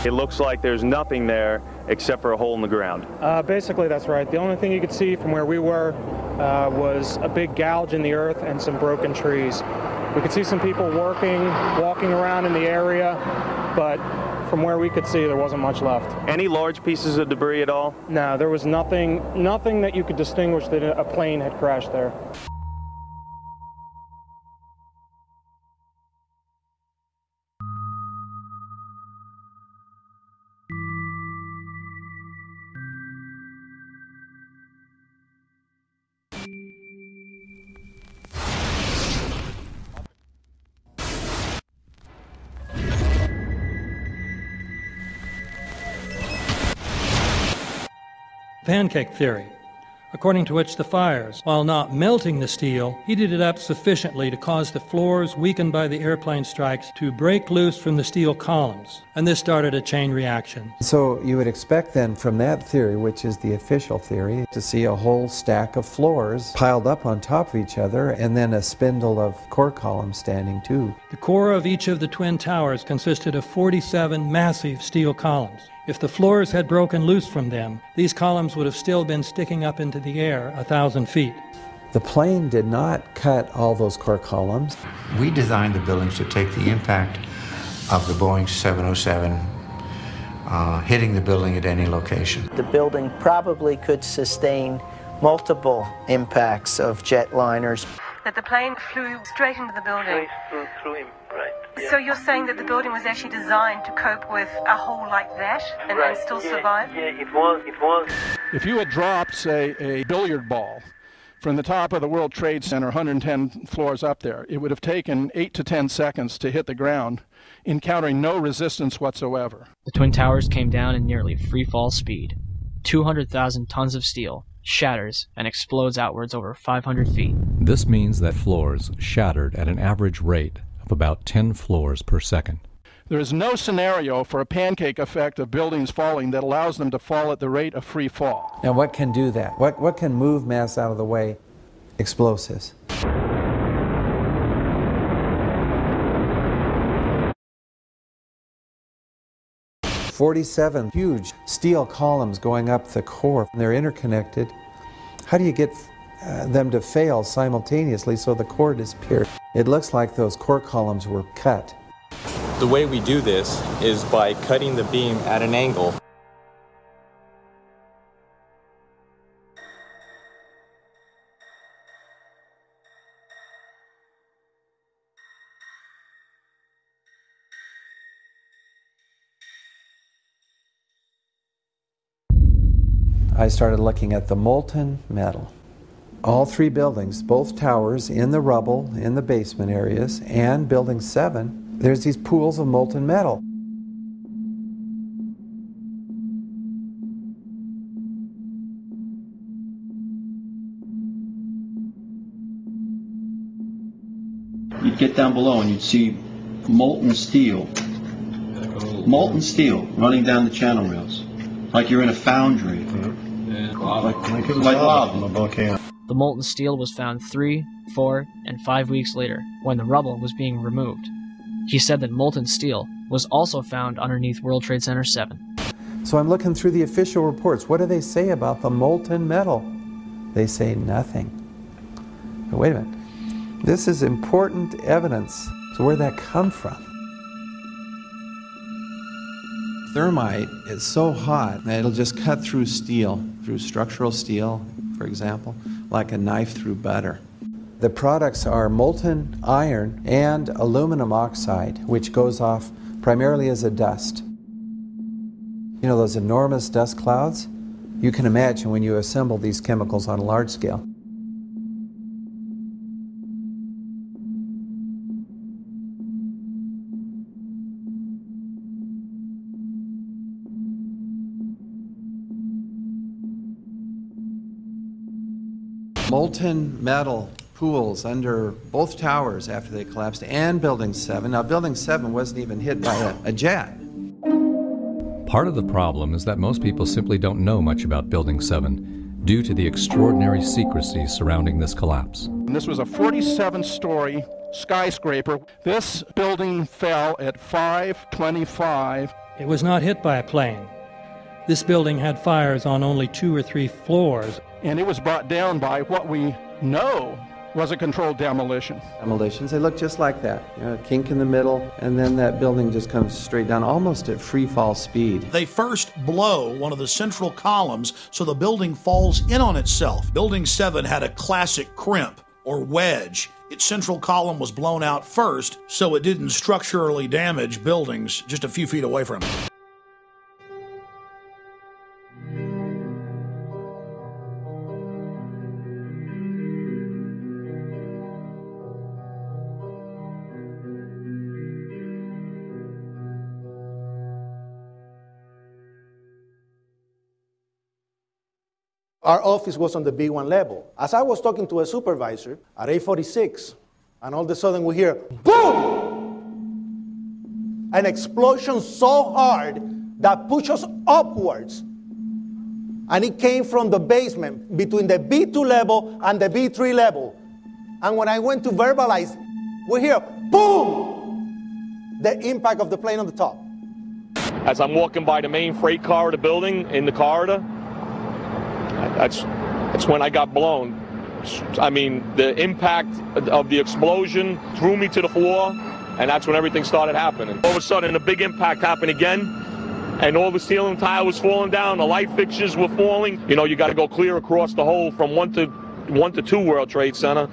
It looks like there's nothing there except for a hole in the ground. Basically, that's right. The only thing you could see from where we were was a big gouge in the earth and some broken trees. We could see some people walking around in the area, but from where we could see, there wasn't much left. Any large pieces of debris at all? No, there was nothing that you could distinguish that a plane had crashed there. Pancake theory, according to which the fires, while not melting the steel, heated it up sufficiently to cause the floors weakened by the airplane strikes to break loose from the steel columns, and this started a chain reaction. So you would expect then from that theory, which is the official theory, to see a whole stack of floors piled up on top of each other and then a spindle of core columns standing too. The core of each of the twin towers consisted of 47 massive steel columns. If the floors had broken loose from them, these columns would have still been sticking up into the air 1,000 feet. The plane did not cut all those core columns. We designed the buildings to take the impact of the Boeing 707 hitting the building at any location. The building probably could sustain multiple impacts of jetliners. That the plane flew straight into the building. Through him, right. Yeah. So you're saying that the building was actually designed to cope with a hole like that and still survive? Yeah, it was. If you had dropped, say, a billiard ball From the top of the World Trade Center, 110 floors up there, it would have taken 8 to 10 seconds to hit the ground, encountering no resistance whatsoever. The Twin Towers came down in nearly free-fall speed. 200,000 tons of steel shatters and explodes outwards over 500 feet. This means that floors shattered at an average rate of about 10 floors per second. There is no scenario for a pancake effect of buildings falling that allows them to fall at the rate of free fall. Now what can do that? What can move mass out of the way? Explosives. "47 huge steel columns going up the core. They're interconnected. How do you get them to fail simultaneously so the core disappears? It looks like those core columns were cut. The way we do this is by cutting the beam at an angle. I started looking at the molten metal. All three buildings, both towers in the rubble, in the basement areas, and Building 7, there's these pools of molten metal. You'd get down below and you'd see molten steel running down the channel rails, like you're in a foundry. Like lava. The molten steel was found 3, 4, and 5 weeks later, when the rubble was being removed. He said that molten steel was also found underneath World Trade Center 7. So I'm looking through the official reports. What do they say about the molten metal? They say nothing. But wait a minute. This is important evidence. So where'd that come from? Thermite is so hot that it'll just cut through steel, through structural steel, for example, like a knife through butter. The products are molten iron and aluminum oxide, which goes off primarily as a dust. You know those enormous dust clouds? You can imagine when you assemble these chemicals on a large scale. Molten metal pools under both towers after they collapsed, and Building 7. Now, Building 7 wasn't even hit by a jet. Part of the problem is that most people simply don't know much about Building 7 due to the extraordinary secrecy surrounding this collapse. And this was a 47-story skyscraper. This building fell at 5:25. It was not hit by a plane. This building had fires on only 2 or 3 floors. And it was brought down by what we know was a controlled demolition. Demolitions, they look just like that. You know, a kink in the middle, and then that building just comes straight down, almost at free fall speed. They first blow one of the central columns so the building falls in on itself. Building 7 had a classic crimp or wedge. Its central column was blown out first, so it didn't structurally damage buildings just a few feet away from it. Our office was on the B1 level. As I was talking to a supervisor at 8:46, and all of a sudden we hear, boom! An explosion so hard that pushed us upwards. And it came from the basement between the B2 level and the B3 level. And when I went to verbalize, we hear, boom! The impact of the plane on the top. As I'm walking by the main freight corridor building in the corridor, that's when I got blown. I mean, the impact of the explosion threw me to the floor, and that's when everything started happening. All of a sudden, a big impact happened again, and all the ceiling tile was falling down, the light fixtures were falling. You know, you got to go clear across the whole from 1 to 2 World Trade Center,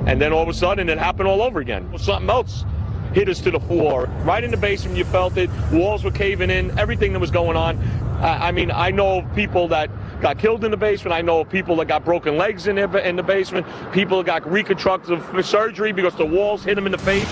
and then all of a sudden, it happened all over again. Something else hit us to the floor. Right in the basement, you felt it. Walls were caving in, everything that was going on. I mean, I know of people that got killed in the basement. I know of people that got broken legs in the basement. People that got reconstructive surgery because the walls hit them in the face.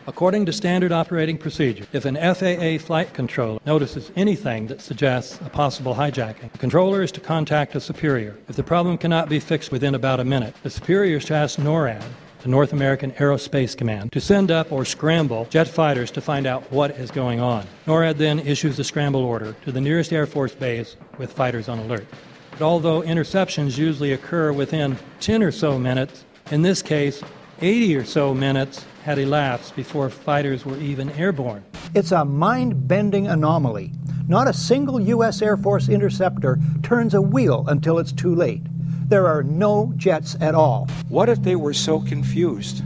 According to standard operating procedure, if an FAA flight controller notices anything that suggests a possible hijacking, the controller is to contact a superior. If the problem cannot be fixed within about a minute, the superior is to ask NORAD, the North American Aerospace Command, to send up or scramble jet fighters to find out what is going on. NORAD then issues the scramble order to the nearest Air Force base with fighters on alert. But although interceptions usually occur within 10 or so minutes, in this case, 80 or so minutes had elapsed before fighters were even airborne. It's a mind-bending anomaly. Not a single U.S. Air Force interceptor turns a wheel until it's too late. There are no jets at all. What if they were so confused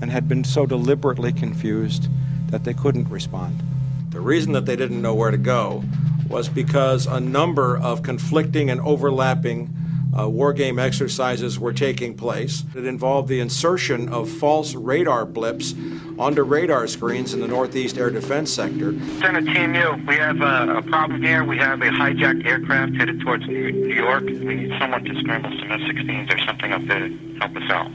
and had been so deliberately confused that they couldn't respond? The reason that they didn't know where to go was because a number of conflicting and overlapping war game exercises were taking place. It involved the insertion of false radar blips onto radar screens in the Northeast Air Defense Sector. Center Team U, we have a problem here. We have a hijacked aircraft headed towards New York. We need someone to scramble some F-16s or something up there to help us out.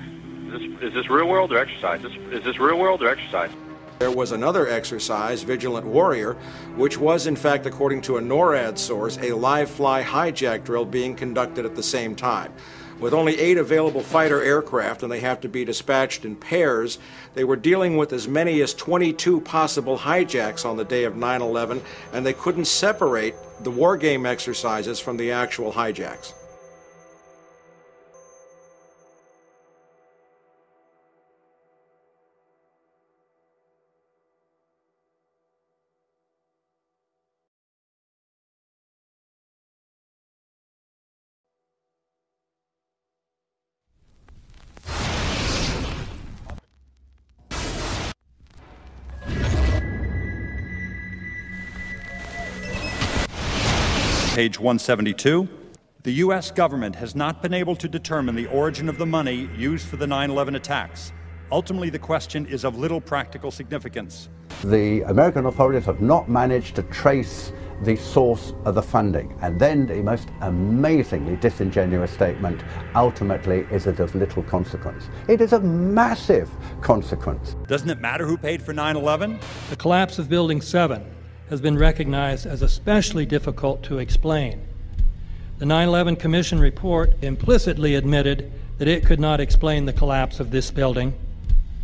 Is this real world or exercise? Is this real world or exercise? There was another exercise, Vigilant Warrior, which was, in fact, according to a NORAD source, a live-fly hijack drill being conducted at the same time. With only 8 available fighter aircraft, and they have to be dispatched in pairs, they were dealing with as many as 22 possible hijacks on the day of 9/11, and they couldn't separate the war game exercises from the actual hijacks. Page 172. The U.S. government has not been able to determine the origin of the money used for the 9/11 attacks. Ultimately, the question is of little practical significance. The American authorities have not managed to trace the source of the funding. And then the most amazingly disingenuous statement ultimately is it of little consequence. It is of massive consequence. Doesn't it matter who paid for 9/11? The collapse of Building 7 has been recognized as especially difficult to explain. The 9/11 Commission report implicitly admitted that it could not explain the collapse of this building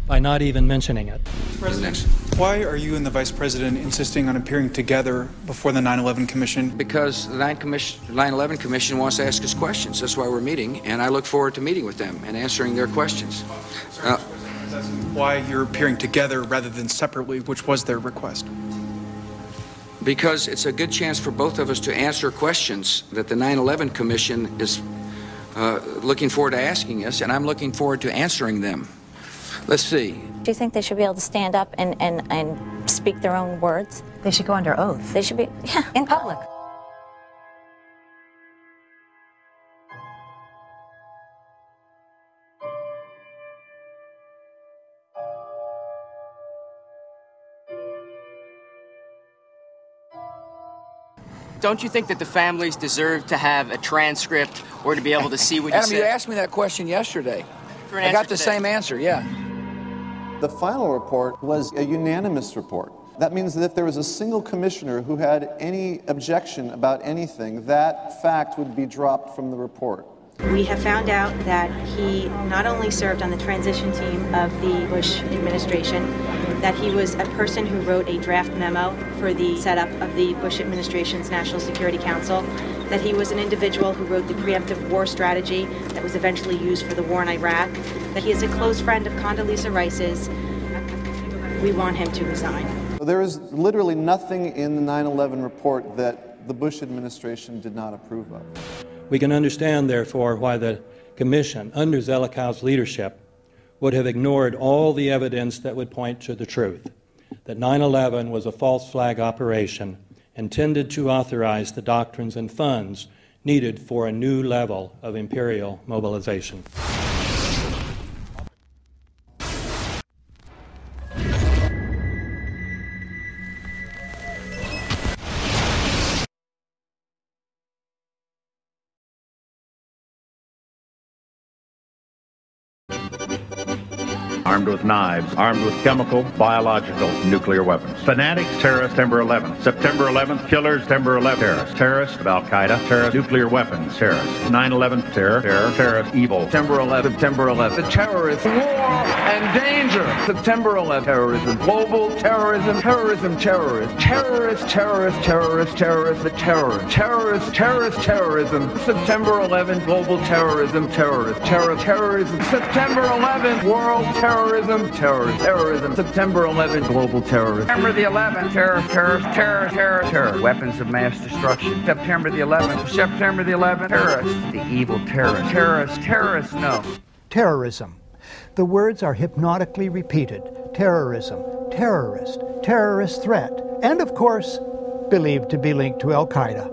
by not even mentioning it. President, why are you and the Vice President insisting on appearing together before the 9/11 Commission? Because the 9/11 Commission wants to ask us questions. That's why we're meeting, and I look forward to meeting with them and answering their questions. Why you're appearing together rather than separately, which was their request? Because it's a good chance for both of us to answer questions that the 9/11 Commission is looking forward to asking us, and I'm looking forward to answering them. Let's see. Do you think they should be able to stand up and speak their own words? They should go under oath. They should be, yeah, in public. Don't you think that the families deserve to have a transcript or to be able to see what you Adam, said? you asked me that question yesterday. I got the same answer, yeah. The final report was a unanimous report. That means that if there was a single commissioner who had any objection about anything, that fact would be dropped from the report. We have found out that he not only served on the transition team of the Bush administration, that he was a person who wrote a draft memo for the setup of the Bush administration's National Security Council, that he was an individual who wrote the preemptive war strategy that was eventually used for the war in Iraq, that he is a close friend of Condoleezza Rice's. We want him to resign. There is literally nothing in the 9/11 report that the Bush administration did not approve of. We can understand, therefore, why the Commission, under Zelikow's leadership, would have ignored all the evidence that would point to the truth, that 9/11 was a false flag operation intended to authorize the doctrines and funds needed for a new level of imperial mobilization. armed with knives, armed with chemical, biological, nuclear weapons. Fanatics, terrorists, September 11th. September 11th, killers, September 11th, terrorists. Terrorists of Al-Qaeda, terrorists, nuclear weapons, terrorists. 9/11, terror, terrorist, evil. September 11th, September 11th. The terrorists, war and danger. September 11th, terrorism, global terrorism, terrorism, terrorists, terrorists, terrorists, terrorists, terrorists, the terror, terrorists, terrorist, terrorism. September 11th, global terrorism, terrorist, terror, terrorism. September 11th, world terrorism, terrorist, terrorism. September 11th, global terrorism. September the 11th, terror, terrorist, terror, terror, terror. Weapons of mass destruction. September the 11th, September the 11th, terrorists, the evil terrorists, terrorists, terrorists, no. Terrorism. The words are hypnotically repeated. Terrorism, terrorist, terrorist threat, and of course, believed to be linked to Al-Qaeda.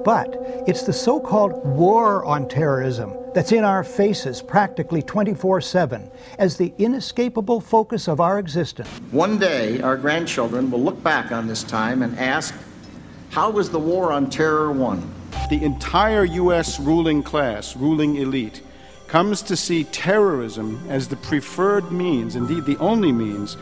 But it's the so-called war on terrorism that's in our faces practically 24/7 as the inescapable focus of our existence. One day, our grandchildren will look back on this time and ask, how was the war on terror won? The entire U.S. ruling class, ruling elite, comes to see terrorism as the preferred means, indeed the only means,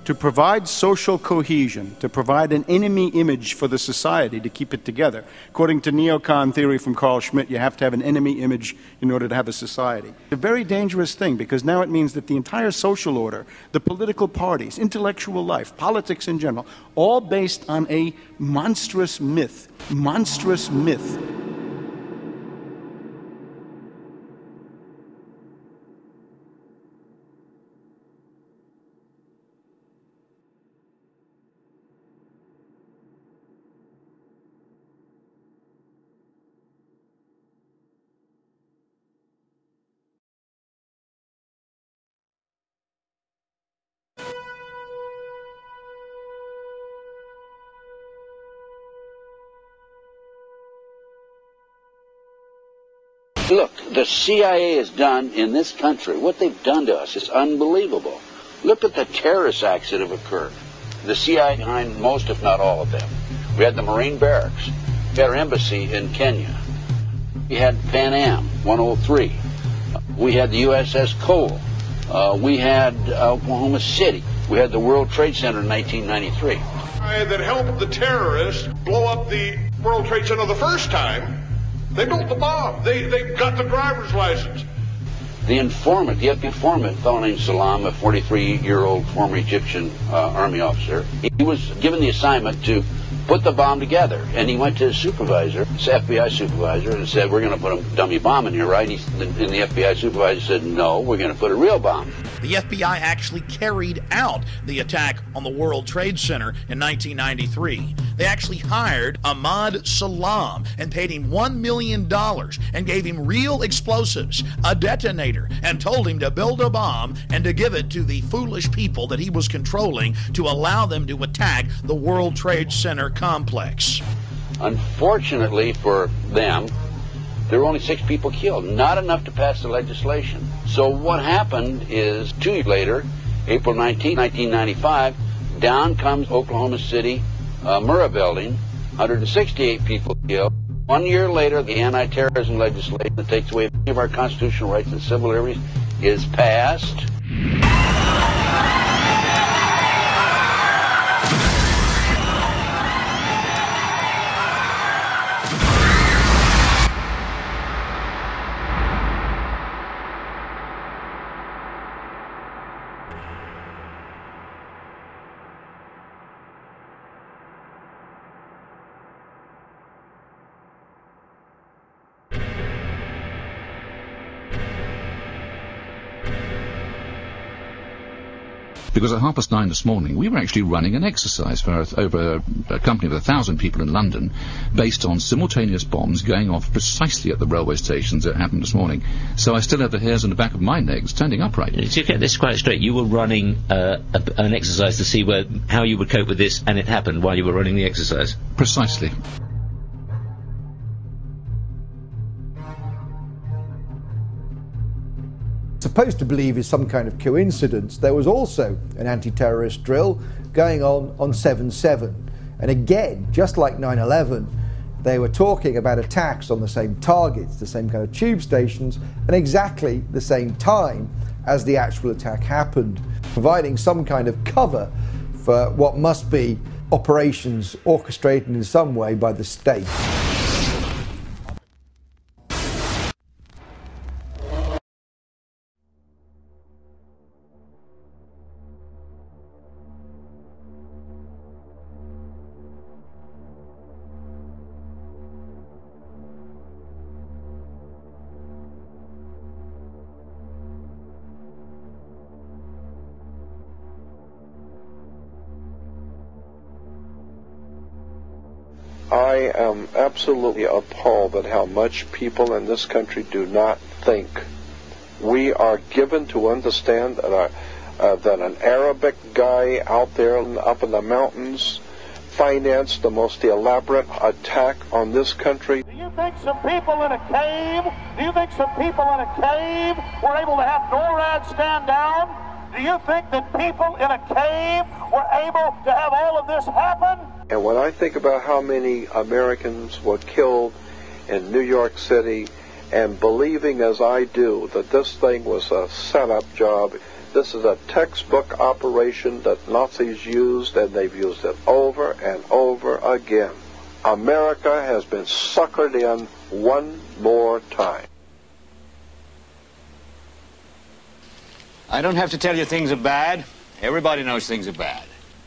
to provide social cohesion, to provide an enemy image for the society to keep it together. According to neocon theory from Carl Schmitt, you have to have an enemy image in order to have a society. A very dangerous thing, because now it means that the entire social order, the political parties, intellectual life, politics in general, all based on a monstrous myth. Monstrous myth. Look, the CIA has done in this country, what they've done to us is unbelievable. Look at the terrorist acts that have occurred. The CIA behind most, if not all of them. We had the Marine Barracks. We had our embassy in Kenya. We had Pan Am 103. We had the USS Cole. We had Oklahoma City. We had the World Trade Center in 1993. That helped the terrorists blow up the World Trade Center the first time. They built the bomb. They got the driver's license. The informant, the informant, a fellow named Salam, a 43-year-old former Egyptian army officer, he was given the assignment to put the bomb together. And he went to his supervisor, his FBI supervisor, and said, we're going to put a dummy bomb in here, right? And the FBI supervisor said, no, we're going to put a real bomb. The FBI actually carried out the attack on the World Trade Center in 1993. They actually hired Ahmad Salam and paid him $1 million and gave him real explosives, a detonator, and told him to build a bomb and to give it to the foolish people that he was controlling to allow them to attack the World Trade Center complex. Unfortunately for them, there were only 6 people killed, not enough to pass the legislation. So what happened is 2 years later, April 19, 1995, down comes Oklahoma City Murrah building, 168 people killed. 1 year later, the anti-terrorism legislation that takes away many of our constitutional rights and civil liberties is passed. Because at 9:30 this morning, we were actually running an exercise for over a company of 1,000 people in London, based on simultaneous bombs going off precisely at the railway stations that happened this morning. So I still have the hairs on the back of my neck standing upright. To get this quite straight, you were running an exercise to see how you would cope with this, and it happened while you were running the exercise? Precisely. Supposed to believe is some kind of coincidence, there was also an anti-terrorist drill going on 7/7. And again, just like 9/11, they were talking about attacks on the same targets, the same kind of tube stations, and exactly the same time, as the actual attack happened, providing some kind of cover for what must be operations orchestrated in some way by the state. I am absolutely appalled at how much people in this country do not think. We are given to understand that, that an Arabic guy out there up in the mountains financed the most elaborate attack on this country. Do you think some people in a cave, were able to have NORAD stand down? Do you think that people in a cave were able to have all of this happen? And when I think about how many Americans were killed in New York City, and believing as I do that this thing was a setup job, this is a textbook operation that Nazis used, and they've used it over and over again. America has been suckered in one more time. I don't have to tell you things are bad. Everybody knows things are bad.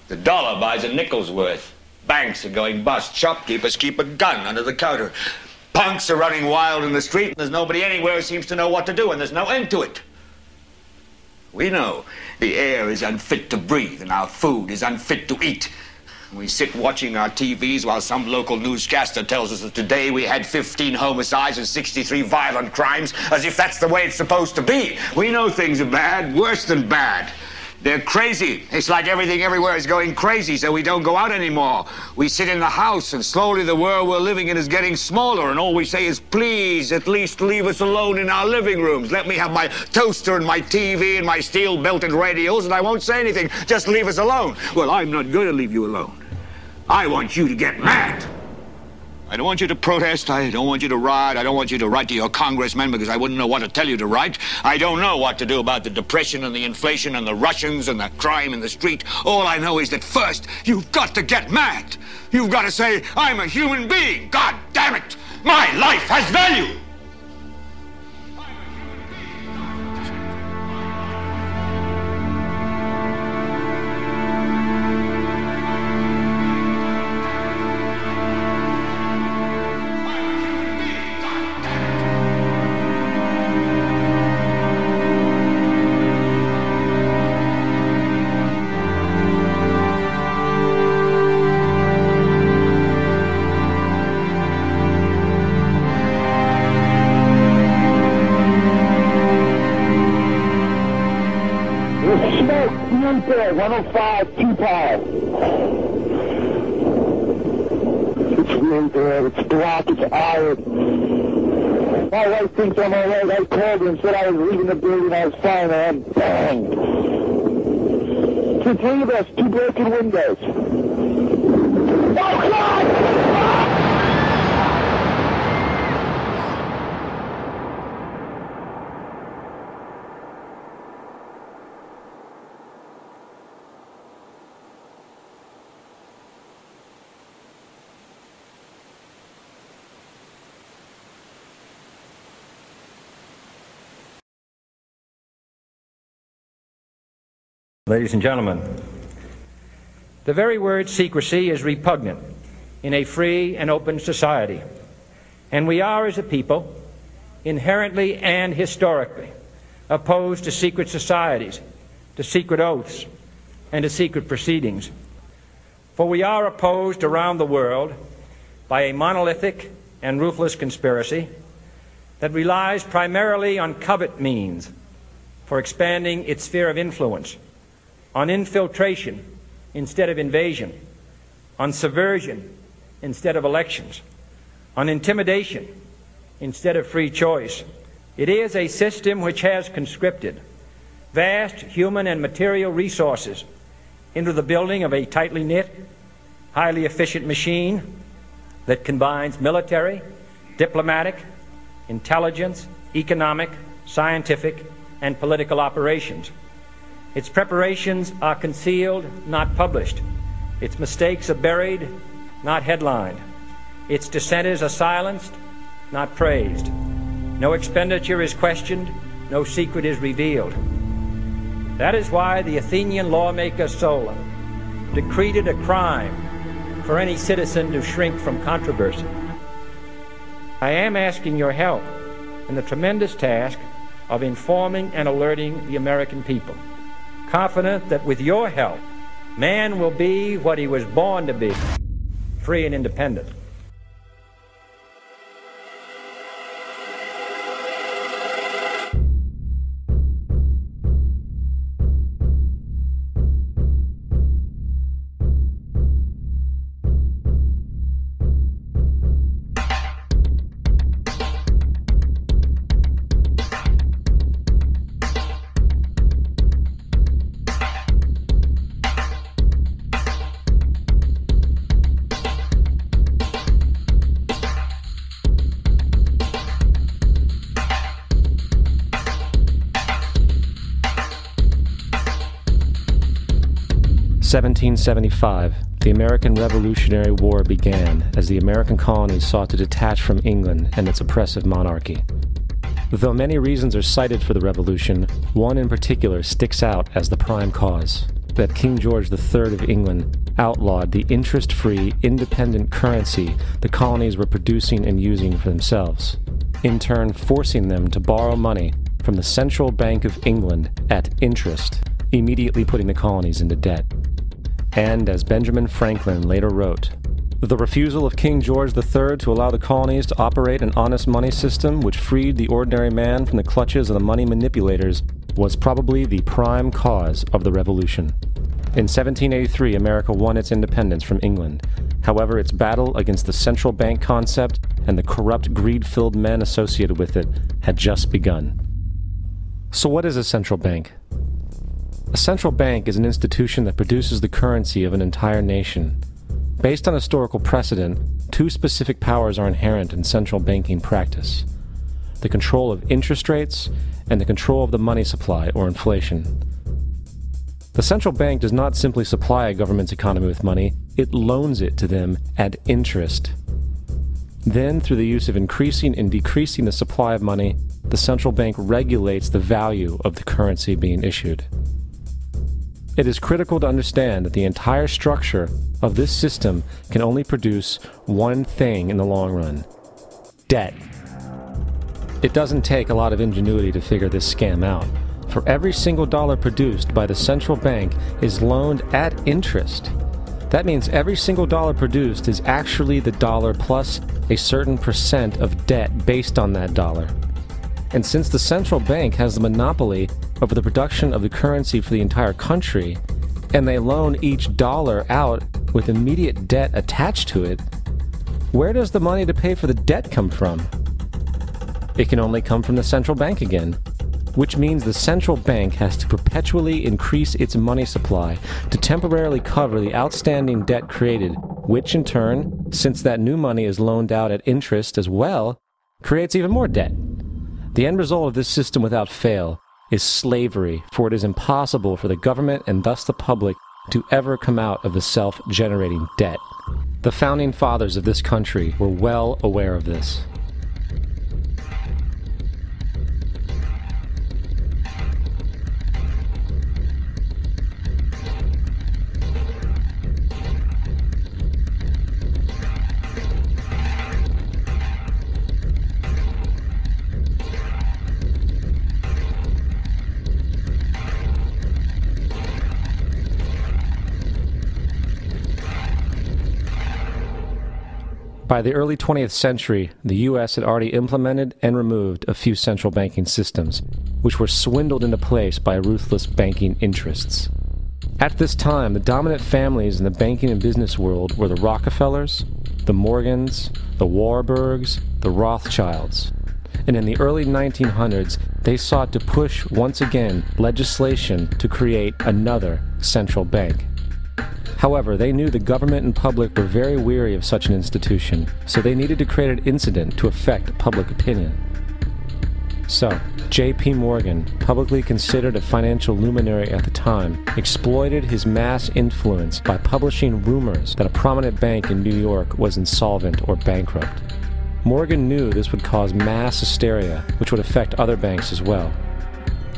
The dollar buys a nickel's worth. Banks are going bust. Shopkeepers keep a gun under the counter. Punks are running wild in the street, and there's nobody anywhere who seems to know what to do, and there's no end to it. We know the air is unfit to breathe, and our food is unfit to eat. We sit watching our TVs while some local newscaster tells us that today we had 15 homicides and 63 violent crimes, as if that's the way it's supposed to be. We know things are bad, worse than bad. They're crazy. It's like everything everywhere is going crazy, so we don't go out anymore. We sit in the house, and slowly the world we're living in is getting smaller, and all we say is, please, at least leave us alone in our living rooms. Let me have my toaster and my TV and my steel-belted radios, and I won't say anything. Just leave us alone. Well, I'm not going to leave you alone. I want you to get mad. I don't want you to protest. I don't want you to riot. I don't want you to write to your congressmen because I wouldn't know what to tell you to write. I don't know what to do about the depression and the inflation and the Russians and the crime in the street. All I know is that first, you've got to get mad. You've got to say, I'm a human being. God damn it. My life has value. There, 105, 2 power. It's really bad. It's black. It's iron. My wife thinks I'm all right. I called her and said I was leaving the building. I was fine, and bang. It's 3 of us, 2 broken windows. Oh, God! Ladies and gentlemen, the very word secrecy is repugnant in a free and open society, and we are, as a people, inherently and historically opposed to secret societies, to secret oaths, and to secret proceedings. For we are opposed around the world by a monolithic and ruthless conspiracy that relies primarily on covert means for expanding its sphere of influence, on infiltration instead of invasion, on subversion instead of elections, on intimidation instead of free choice. It is a system which has conscripted vast human and material resources into the building of a tightly knit, highly efficient machine that combines military, diplomatic, intelligence, economic, scientific, and political operations. Its preparations are concealed, not published. Its mistakes are buried, not headlined. Its dissenters are silenced, not praised. No expenditure is questioned, no secret is revealed. That is why the Athenian lawmaker Solon decreed it a crime for any citizen to shrink from controversy. I am asking your help in the tremendous task of informing and alerting the American people, confident that with your help, man will be what he was born to be, free and independent. (1775), the American Revolutionary War began as the American colonies sought to detach from England and its oppressive monarchy. Though many reasons are cited for the revolution, one in particular sticks out as the prime cause: that King George III of England outlawed the interest-free, independent currency the colonies were producing and using for themselves, in turn forcing them to borrow money from the Central Bank of England at interest, immediately putting the colonies into debt. And, as Benjamin Franklin later wrote, the refusal of King George III to allow the colonies to operate an honest money system which freed the ordinary man from the clutches of the money manipulators was probably the prime cause of the Revolution. In 1783, America won its independence from England. However, its battle against the central bank concept and the corrupt, greed-filled men associated with it had just begun. So what is a central bank? A central bank is an institution that produces the currency of an entire nation. Based on historical precedent, two specific powers are inherent in central banking practice: the control of interest rates and the control of the money supply, or inflation. The central bank does not simply supply a government's economy with money, it loans it to them at interest. Then, through the use of increasing and decreasing the supply of money, the central bank regulates the value of the currency being issued. It is critical to understand that the entire structure of this system can only produce one thing in the long run: debt. It doesn't take a lot of ingenuity to figure this scam out. For every single dollar produced by the central bank is loaned at interest. That means every single dollar produced is actually the dollar plus a certain percent of debt based on that dollar. And since the central bank has the monopoly over the production of the currency for the entire country, and they loan each dollar out with immediate debt attached to it, where does the money to pay for the debt come from? It can only come from the central bank again, which means the central bank has to perpetually increase its money supply to temporarily cover the outstanding debt created, which in turn, since that new money is loaned out at interest as well, creates even more debt. The end result of this system without fail is slavery, for it is impossible for the government and thus the public to ever come out of the self-generating debt. The founding fathers of this country were well aware of this. By the early 20th century, the U.S. had already implemented and removed a few central banking systems, which were swindled into place by ruthless banking interests. At this time, the dominant families in the banking and business world were the Rockefellers, the Morgans, the Warburgs, the Rothschilds. And in the early 1900s, they sought to push, once again, legislation to create another central bank. However, they knew the government and public were very weary of such an institution, so they needed to create an incident to affect public opinion. So, J.P. Morgan, publicly considered a financial luminary at the time, exploited his mass influence by publishing rumors that a prominent bank in New York was insolvent or bankrupt. Morgan knew this would cause mass hysteria, which would affect other banks as well.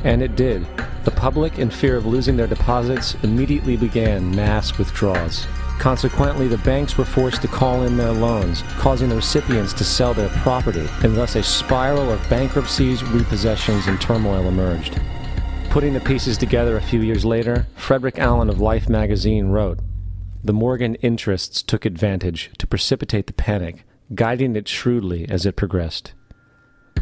And it did. The public, in fear of losing their deposits, immediately began mass withdrawals. Consequently, the banks were forced to call in their loans, causing the recipients to sell their property, and thus a spiral of bankruptcies, repossessions, and turmoil emerged. Putting the pieces together a few years later, Frederick Allen of Life magazine wrote, "The Morgan interests took advantage to precipitate the panic, guiding it shrewdly as it progressed."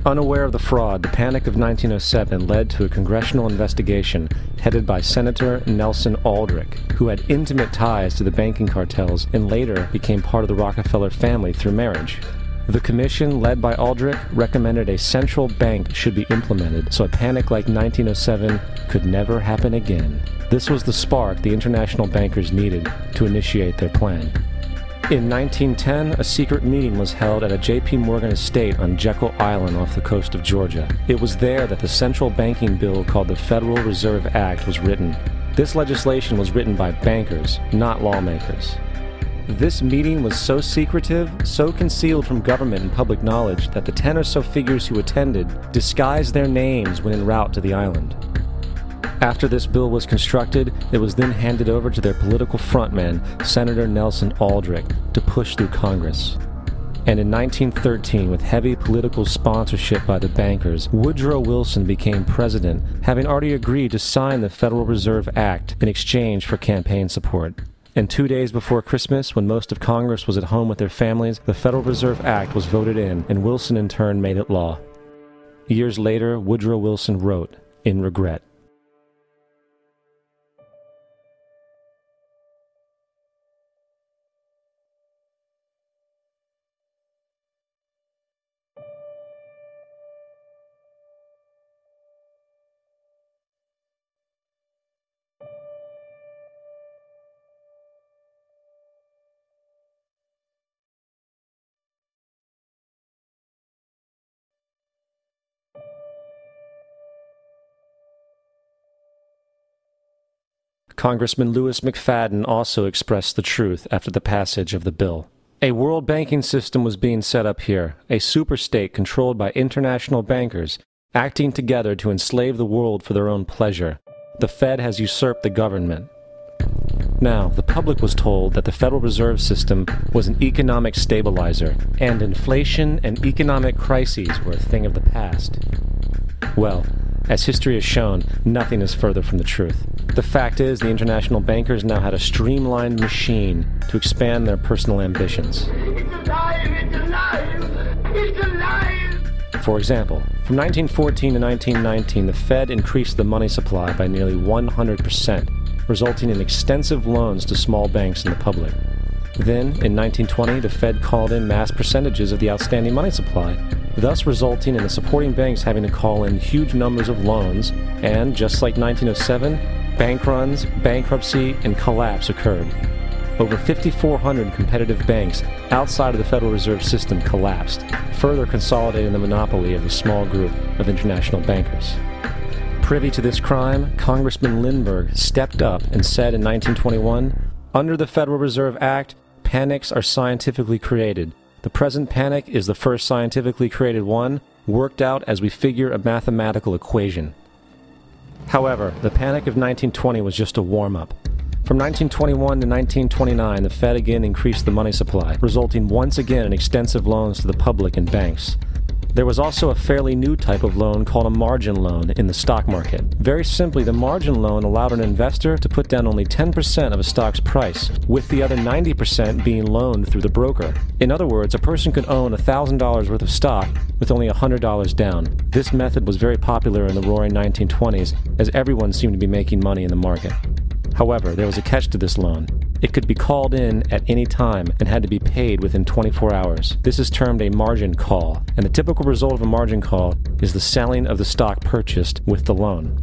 Unaware of the fraud, the Panic of 1907 led to a congressional investigation headed by Senator Nelson Aldrich, who had intimate ties to the banking cartels and later became part of the Rockefeller family through marriage. The commission, led by Aldrich, recommended a central bank should be implemented so a panic like 1907 could never happen again. This was the spark the international bankers needed to initiate their plan. In 1910, a secret meeting was held at a J.P. Morgan estate on Jekyll Island off the coast of Georgia. It was there that the central banking bill called the Federal Reserve Act was written. This legislation was written by bankers, not lawmakers. This meeting was so secretive, so concealed from government and public knowledge that the 10 or so figures who attended disguised their names when en route to the island. After this bill was constructed, it was then handed over to their political frontman, Senator Nelson Aldrich, to push through Congress. And in 1913, with heavy political sponsorship by the bankers, Woodrow Wilson became president, having already agreed to sign the Federal Reserve Act in exchange for campaign support. And 2 days before Christmas, when most of Congress was at home with their families, the Federal Reserve Act was voted in, and Wilson in turn made it law. Years later, Woodrow Wilson wrote, in regret, Congressman Louis McFadden also expressed the truth after the passage of the bill. A world banking system was being set up here, a superstate controlled by international bankers, acting together to enslave the world for their own pleasure. The Fed has usurped the government. Now, the public was told that the Federal Reserve System was an economic stabilizer, and inflation and economic crises were a thing of the past. Well, as history has shown, nothing is further from the truth. The fact is, the international bankers now had a streamlined machine to expand their personal ambitions. It's alive! It's alive! It's alive! For example, from 1914 to 1919, the Fed increased the money supply by nearly 100%, resulting in extensive loans to small banks and the public. Then, in 1920, the Fed called in mass percentages of the outstanding money supply, thus resulting in the supporting banks having to call in huge numbers of loans, and, just like 1907, bank runs, bankruptcy, and collapse occurred. Over 5,400 competitive banks outside of the Federal Reserve System collapsed, further consolidating the monopoly of a small group of international bankers. Privy to this crime, Congressman Lindbergh stepped up and said in 1921, "Under the Federal Reserve Act, panics are scientifically created. The present panic is the first scientifically created one, worked out as we figure a mathematical equation." However, the panic of 1920 was just a warm-up. From 1921 to 1929, the Fed again increased the money supply, resulting once again in extensive loans to the public and banks. There was also a fairly new type of loan called a margin loan in the stock market. Very simply, the margin loan allowed an investor to put down only 10% of a stock's price, with the other 90% being loaned through the broker. In other words, a person could own $1,000 worth of stock with only $100 down. This method was very popular in the roaring 1920s, as everyone seemed to be making money in the market. However, there was a catch to this loan. It could be called in at any time and had to be paid within 24 hours. This is termed a margin call, and the typical result of a margin call is the selling of the stock purchased with the loan.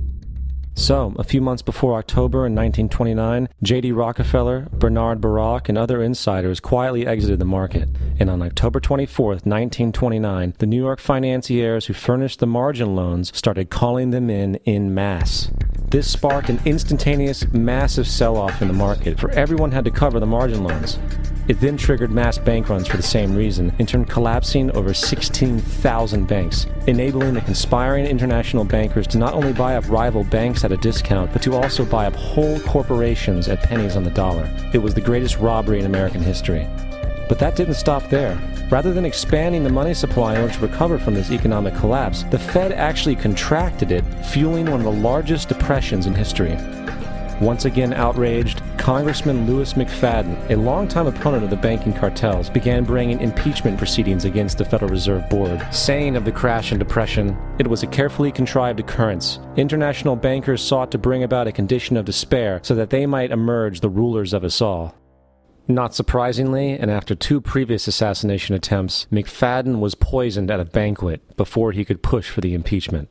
So, a few months before October in 1929, J.D. Rockefeller, Bernard Baruch, and other insiders quietly exited the market. And on October 24th, 1929, the New York financiers who furnished the margin loans started calling them in masse. This sparked an instantaneous, massive sell-off in the market, for everyone had to cover the margin loans. It then triggered mass bank runs for the same reason, in turn collapsing over 16,000 banks, enabling the conspiring international bankers to not only buy up rival banks at a discount, but to also buy up whole corporations at pennies on the dollar. It was the greatest robbery in American history. But that didn't stop there. Rather than expanding the money supply in order to recover from this economic collapse, the Fed actually contracted it, fueling one of the largest depressions in history. Once again outraged, Congressman Louis McFadden, a longtime opponent of the banking cartels, began bringing impeachment proceedings against the Federal Reserve Board, saying of the crash and depression, it was a carefully contrived occurrence. International bankers sought to bring about a condition of despair so that they might emerge the rulers of us all. Not surprisingly, and after 2 previous assassination attempts, McFadden was poisoned at a banquet before he could push for the impeachment.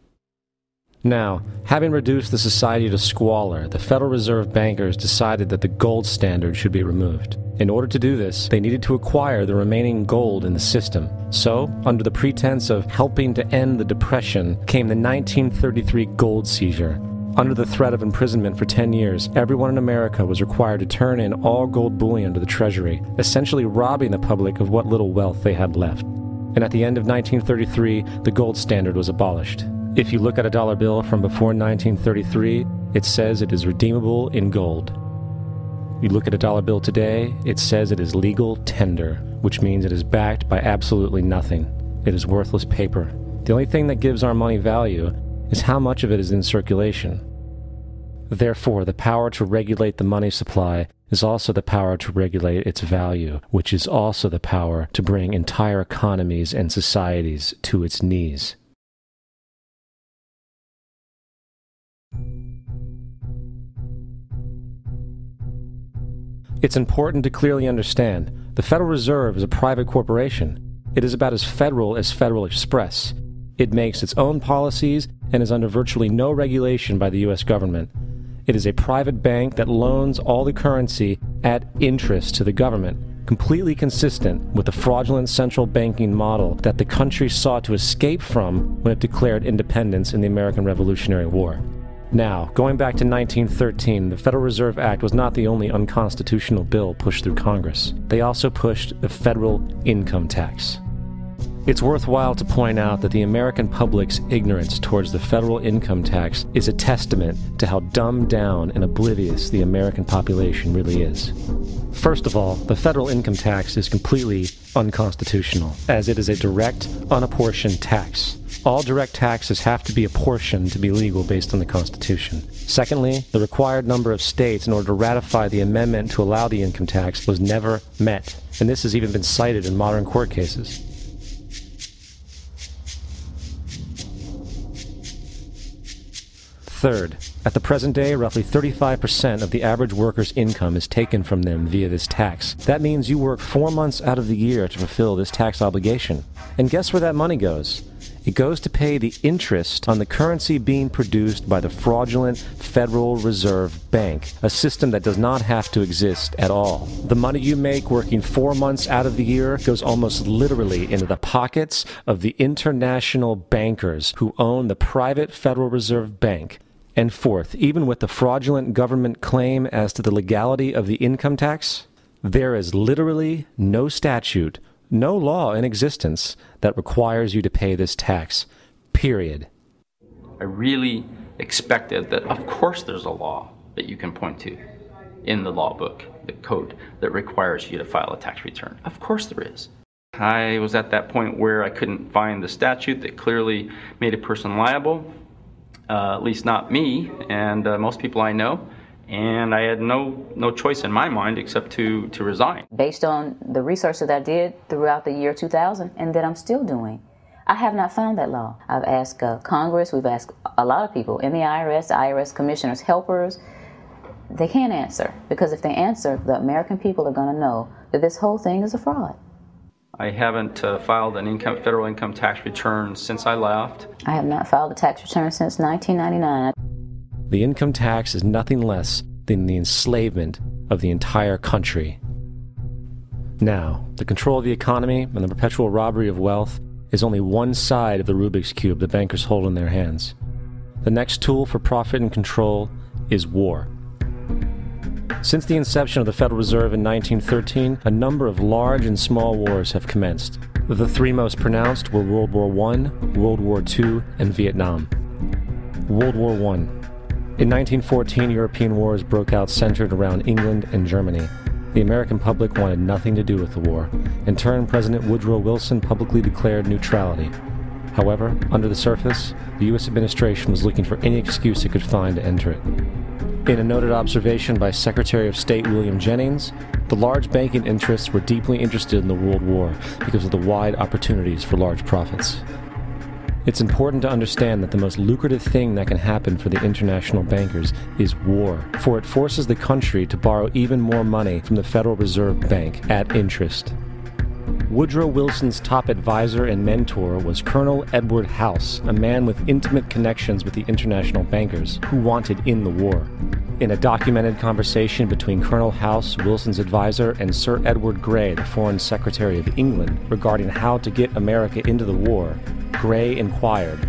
Now, having reduced the society to squalor, the Federal Reserve bankers decided that the gold standard should be removed. In order to do this, they needed to acquire the remaining gold in the system. So, under the pretense of helping to end the Depression, came the 1933 gold seizure. Under the threat of imprisonment for 10 years, everyone in America was required to turn in all gold bullion to the Treasury, essentially robbing the public of what little wealth they had left. And at the end of 1933, the gold standard was abolished. If you look at a dollar bill from before 1933, it says it is redeemable in gold. You look at a dollar bill today, it says it is legal tender, which means it is backed by absolutely nothing. It is worthless paper. The only thing that gives our money value is how much of it is in circulation. Therefore, the power to regulate the money supply is also the power to regulate its value, which is also the power to bring entire economies and societies to its knees. It's important to clearly understand, the Federal Reserve is a private corporation. It is about as Federal Express. It makes its own policies and is under virtually no regulation by the U.S. government. It is a private bank that loans all the currency at interest to the government, completely consistent with the fraudulent central banking model that the country sought to escape from when it declared independence in the American Revolutionary War. Now, going back to 1913, the Federal Reserve Act was not the only unconstitutional bill pushed through Congress. They also pushed the federal income tax. It's worthwhile to point out that the American public's ignorance towards the federal income tax is a testament to how dumbed down and oblivious the American population really is. First of all, the federal income tax is completely unconstitutional, as it is a direct, unapportioned tax. All direct taxes have to be apportioned to be legal based on the Constitution. Secondly, the required number of states in order to ratify the amendment to allow the income tax was never met, and this has even been cited in modern court cases. Third, at the present day, roughly 35% of the average worker's income is taken from them via this tax. That means you work 4 months out of the year to fulfill this tax obligation. And guess where that money goes? It goes to pay the interest on the currency being produced by the fraudulent Federal Reserve Bank, a system that does not have to exist at all. The money you make working 4 months out of the year goes almost literally into the pockets of the international bankers who own the private Federal Reserve Bank. And fourth, even with the fraudulent government claim as to the legality of the income tax, there is literally no statute, no law in existence that requires you to pay this tax, period. I really expected that, of course there's a law that you can point to in the law book, the code, that requires you to file a tax return. Of course there is. I was at that point where I couldn't find the statute that clearly made a person liable, at least not me and most people I know. And I had no choice in my mind except to resign. Based on the research that I did throughout the year 2000 and that I'm still doing, I have not found that law. I've asked Congress, we've asked a lot of people in the IRS commissioners, helpers. They can't answer, because if they answer, the American people are going to know that this whole thing is a fraud. I haven't filed an federal income tax return since I left. I have not filed a tax return since 1999. the income tax is nothing less than the enslavement of the entire country. Now, the control of the economy and the perpetual robbery of wealth is only one side of the Rubik's Cube the bankers hold in their hands. The next tool for profit and control is war. Since the inception of the Federal Reserve in 1913, a number of large and small wars have commenced. The three most pronounced were World War I, World War II, and Vietnam. World War I. In 1914, European wars broke out centered around England and Germany. The American public wanted nothing to do with the war. In turn, President Woodrow Wilson publicly declared neutrality. However, under the surface, the U.S. administration was looking for any excuse it could find to enter it. In a noted observation by Secretary of State William Jennings, the large banking interests were deeply interested in the World War because of the wide opportunities for large profits. It's important to understand that the most lucrative thing that can happen for the international bankers is war, for it forces the country to borrow even more money from the Federal Reserve Bank at interest. Woodrow Wilson's top advisor and mentor was Colonel Edward House, a man with intimate connections with the international bankers who wanted in the war. In a documented conversation between Colonel House, Wilson's advisor, and Sir Edward Grey, the Foreign Secretary of England, regarding how to get America into the war, Grey inquired,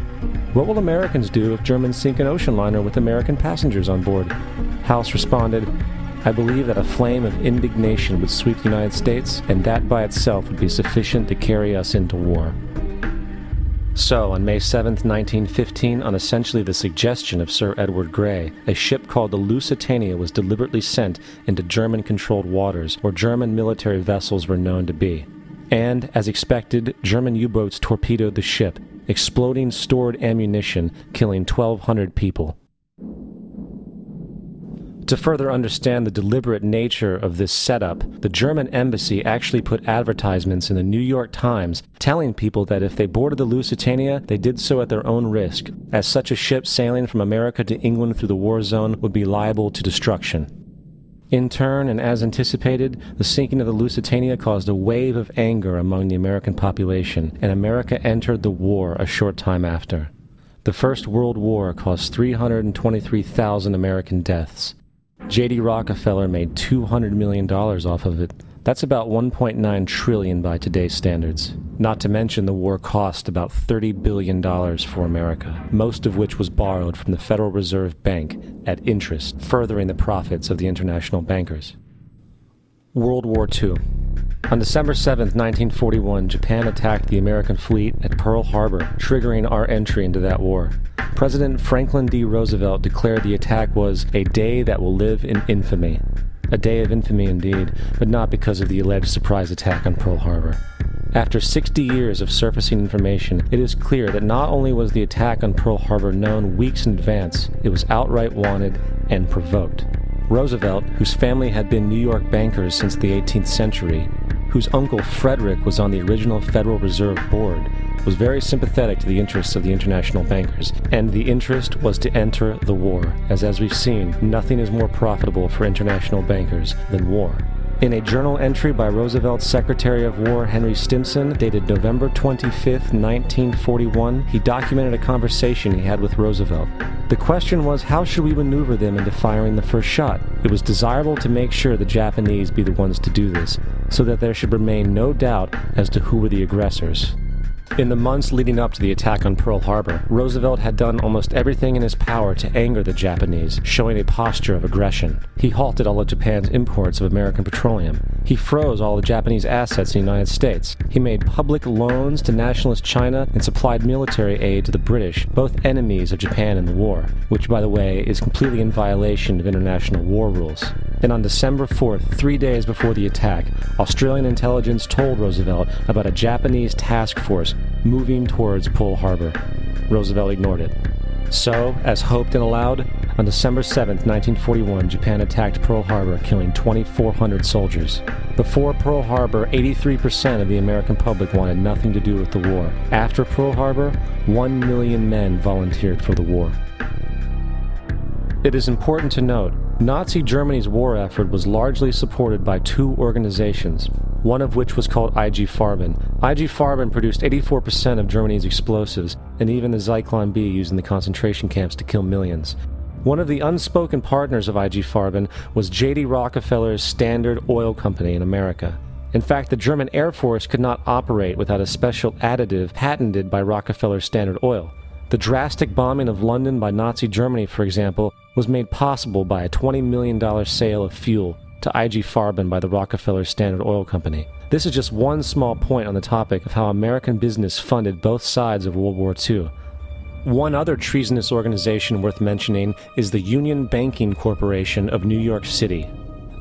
"What will Americans do if Germans sink an ocean liner with American passengers on board?" House responded, "I believe that a flame of indignation would sweep the United States, and that by itself would be sufficient to carry us into war." So, on May 7, 1915, on essentially the suggestion of Sir Edward Grey, a ship called the Lusitania was deliberately sent into German-controlled waters where German military vessels were known to be. And, as expected, German U-boats torpedoed the ship, exploding stored ammunition, killing 1,200 people. To further understand the deliberate nature of this setup, the German embassy actually put advertisements in the New York Times telling people that if they boarded the Lusitania, they did so at their own risk, as such a ship sailing from America to England through the war zone would be liable to destruction. In turn, and as anticipated, the sinking of the Lusitania caused a wave of anger among the American population, and America entered the war a short time after. The First World War caused 323,000 American deaths. J.D. Rockefeller made $200 million off of it. That's about $1.9 trillion by today's standards. Not to mention the war cost about $30 billion for America, most of which was borrowed from the Federal Reserve Bank at interest, furthering the profits of the international bankers. World War II. On December 7, 1941, Japan attacked the American fleet at Pearl Harbor, triggering our entry into that war. President Franklin D. Roosevelt declared the attack was a day that will live in infamy. A day of infamy indeed, but not because of the alleged surprise attack on Pearl Harbor. After 60 years of surfacing information, it is clear that not only was the attack on Pearl Harbor known weeks in advance, it was outright wanted and provoked. Roosevelt, whose family had been New York bankers since the 18th century, whose uncle Frederick was on the original Federal Reserve Board, was very sympathetic to the interests of the international bankers, and the interest was to enter the war, as we've seen, nothing is more profitable for international bankers than war. In a journal entry by Roosevelt's Secretary of War Henry Stimson, dated November 25, 1941, he documented a conversation he had with Roosevelt. The question was, how should we maneuver them into firing the first shot? It was desirable to make sure the Japanese be the ones to do this, so that there should remain no doubt as to who were the aggressors. In the months leading up to the attack on Pearl Harbor, Roosevelt had done almost everything in his power to anger the Japanese, showing a posture of aggression. He halted all of Japan's imports of American petroleum. He froze all the Japanese assets in the United States. He made public loans to nationalist China and supplied military aid to the British, both enemies of Japan in the war, which, by the way, is completely in violation of international war rules. And on December 4th, 3 days before the attack, Australian intelligence told Roosevelt about a Japanese task force moving towards Pearl Harbor. Roosevelt ignored it. So, as hoped and allowed, on December 7, 1941, Japan attacked Pearl Harbor, killing 2,400 soldiers. Before Pearl Harbor, 83% of the American public wanted nothing to do with the war. After Pearl Harbor, 1 million men volunteered for the war. It is important to note, Nazi Germany's war effort was largely supported by two organizations, one of which was called IG Farben. IG Farben produced 84% of Germany's explosives, and even the Zyklon B used in the concentration camps to kill millions. One of the unspoken partners of IG Farben was J.D. Rockefeller's Standard Oil Company in America. In fact, the German Air Force could not operate without a special additive patented by Rockefeller's Standard Oil. The drastic bombing of London by Nazi Germany, for example, was made possible by a $20 million sale of fuel to IG Farben by the Rockefeller Standard Oil Company. This is just one small point on the topic of how American business funded both sides of World War II. One other treasonous organization worth mentioning is the Union Banking Corporation of New York City.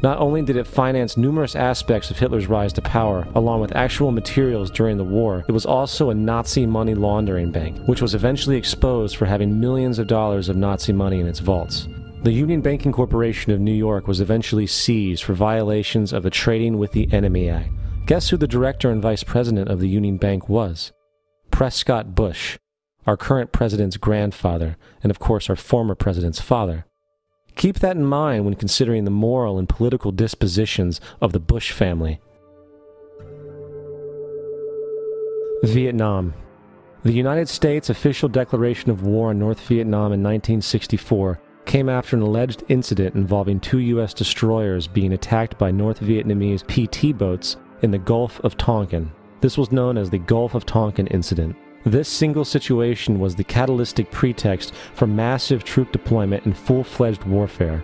Not only did it finance numerous aspects of Hitler's rise to power, along with actual materials during the war, it was also a Nazi money laundering bank, which was eventually exposed for having millions of dollars of Nazi money in its vaults. The Union Banking Corporation of New York was eventually seized for violations of the Trading with the Enemy Act. Guess who the director and vice president of the Union Bank was? Prescott Bush, our current president's grandfather, and of course our former president's father. Keep that in mind when considering the moral and political dispositions of the Bush family. Vietnam. The United States' official declaration of war on North Vietnam in 1964 came after an alleged incident involving 2 U.S. destroyers being attacked by North Vietnamese PT boats in the Gulf of Tonkin. This was known as the Gulf of Tonkin Incident. This single situation was the catalytic pretext for massive troop deployment and full-fledged warfare.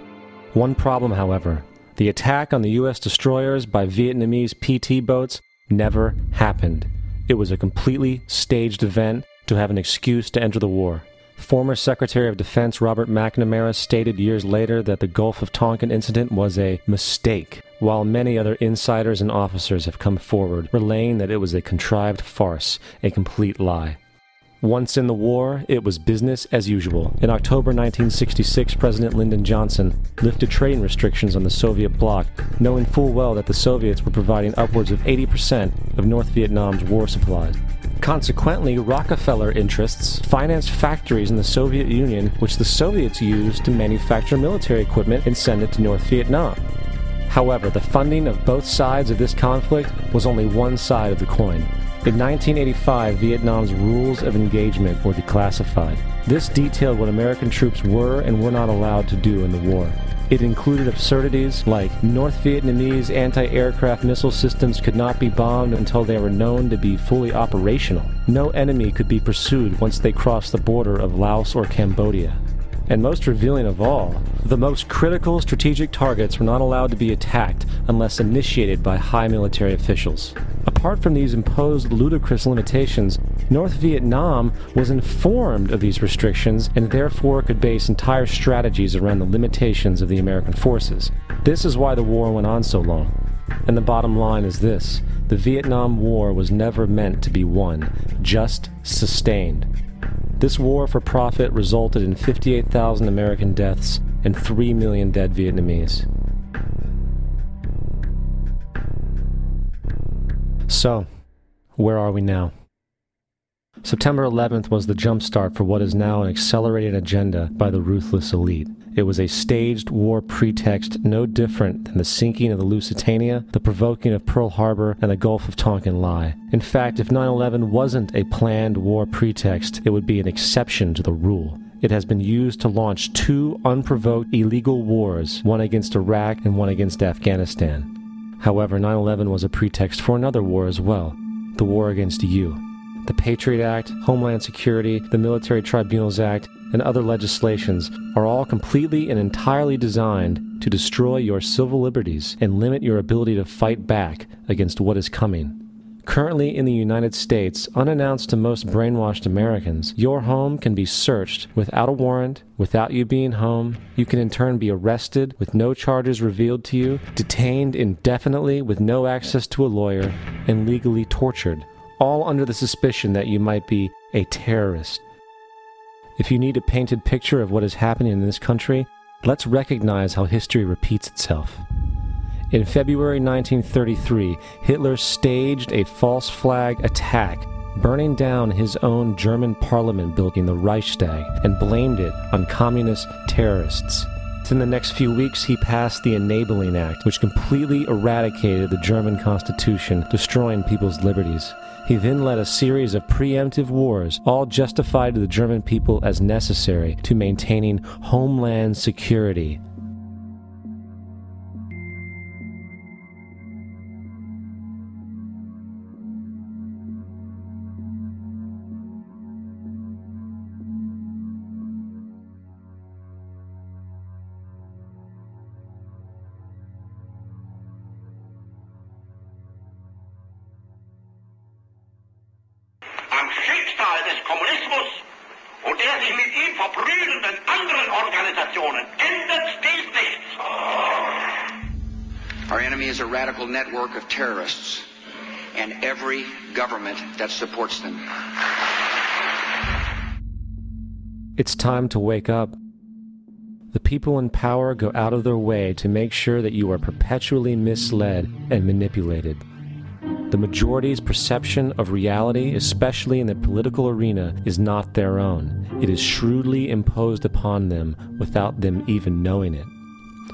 One problem, however, the attack on the U.S. destroyers by Vietnamese PT boats never happened. It was a completely staged event to have an excuse to enter the war. Former Secretary of Defense Robert McNamara stated years later that the Gulf of Tonkin incident was a mistake, while many other insiders and officers have come forward, relaying that it was a contrived farce, a complete lie. Once in the war, it was business as usual. In October 1966, President Lyndon Johnson lifted trading restrictions on the Soviet bloc, knowing full well that the Soviets were providing upwards of 80% of North Vietnam's war supplies. Consequently, Rockefeller interests financed factories in the Soviet Union, which the Soviets used to manufacture military equipment and send it to North Vietnam. However, the funding of both sides of this conflict was only one side of the coin. In 1985, Vietnam's rules of engagement were declassified. This detailed what American troops were and were not allowed to do in the war. It included absurdities like North Vietnamese anti-aircraft missile systems could not be bombed until they were known to be fully operational. No enemy could be pursued once they crossed the border of Laos or Cambodia. And most revealing of all, the most critical strategic targets were not allowed to be attacked unless initiated by high military officials. Apart from these imposed ludicrous limitations, North Vietnam was informed of these restrictions and therefore could base entire strategies around the limitations of the American forces. This is why the war went on so long. And the bottom line is this: the Vietnam War was never meant to be won, just sustained. This war for profit resulted in 58,000 American deaths and 3 million dead Vietnamese. So, where are we now? September 11th was the jumpstart for what is now an accelerated agenda by the ruthless elite. It was a staged war pretext no different than the sinking of the Lusitania, the provoking of Pearl Harbor, and the Gulf of Tonkin lie. In fact, if 9/11 wasn't a planned war pretext, it would be an exception to the rule. It has been used to launch 2 unprovoked illegal wars, one against Iraq and one against Afghanistan. However, 9/11 was a pretext for another war as well, the war against you. The Patriot Act, Homeland Security, the Military Tribunals Act, and other legislations are all completely and entirely designed to destroy your civil liberties and limit your ability to fight back against what is coming. Currently in the United States, unannounced to most brainwashed Americans, your home can be searched without a warrant, without you being home. You can in turn be arrested with no charges revealed to you, detained indefinitely with no access to a lawyer, and legally tortured, all under the suspicion that you might be a terrorist. If you need a painted picture of what is happening in this country, let's recognize how history repeats itself. In February 1933, Hitler staged a false flag attack, burning down his own German parliament building, the Reichstag, and blamed it on communist terrorists. Within the next few weeks, he passed the Enabling Act, which completely eradicated the German Constitution, destroying people's liberties. He then led a series of preemptive wars, all justified to the German people as necessary to maintaining homeland security. Our enemy is a radical network of terrorists and every government that supports them. It's time to wake up. The people in power go out of their way to make sure that you are perpetually misled and manipulated. The majority's perception of reality, especially in the political arena, is not their own. It is shrewdly imposed upon them without them even knowing it.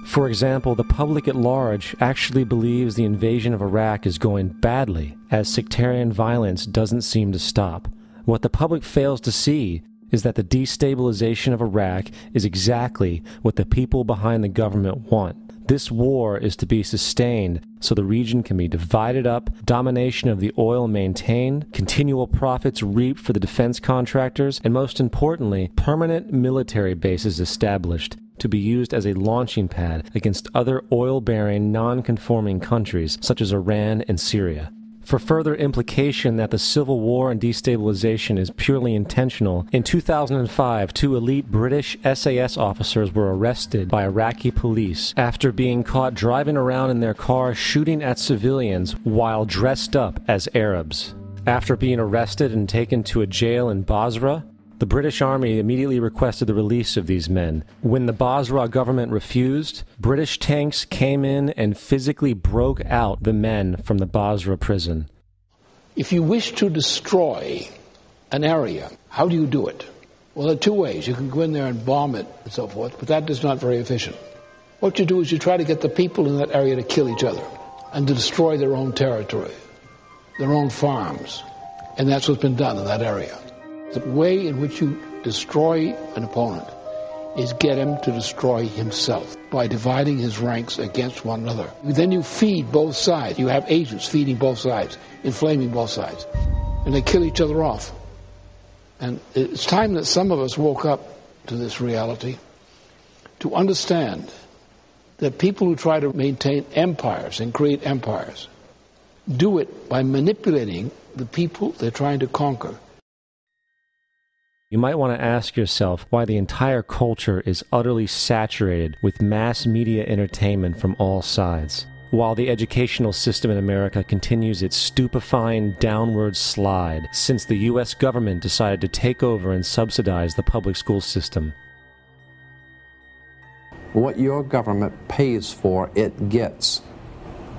For example, the public at large actually believes the invasion of Iraq is going badly, as sectarian violence doesn't seem to stop. What the public fails to see is that the destabilization of Iraq is exactly what the people behind the government want. This war is to be sustained so the region can be divided up, domination of the oil maintained, continual profits reaped for the defense contractors, and most importantly, permanent military bases established to be used as a launching pad against other oil-bearing, non-conforming countries such as Iran and Syria. For further implication that the civil war and destabilization is purely intentional, in 2005, 2 elite British SAS officers were arrested by Iraqi police after being caught driving around in their car shooting at civilians while dressed up as Arabs. After being arrested and taken to a jail in Basra, the British Army immediately requested the release of these men. When the Basra government refused, British tanks came in and physically broke out the men from the Basra prison. If you wish to destroy an area, how do you do it? Well, there are 2 ways. You can go in there and bomb it and so forth, but that is not very efficient. What you do is you try to get the people in that area to kill each other and to destroy their own territory, their own farms. And that's what's been done in that area. The way in which you destroy an opponent is get him to destroy himself by dividing his ranks against one another. Then you feed both sides. You have agents feeding both sides, inflaming both sides. And they kill each other off. And it's time that some of us woke up to this reality to understand that people who try to maintain empires and create empires do it by manipulating the people they're trying to conquer. You might want to ask yourself why the entire culture is utterly saturated with mass media entertainment from all sides, while the educational system in America continues its stupefying downward slide since the U.S. government decided to take over and subsidize the public school system. What your government pays for, it gets.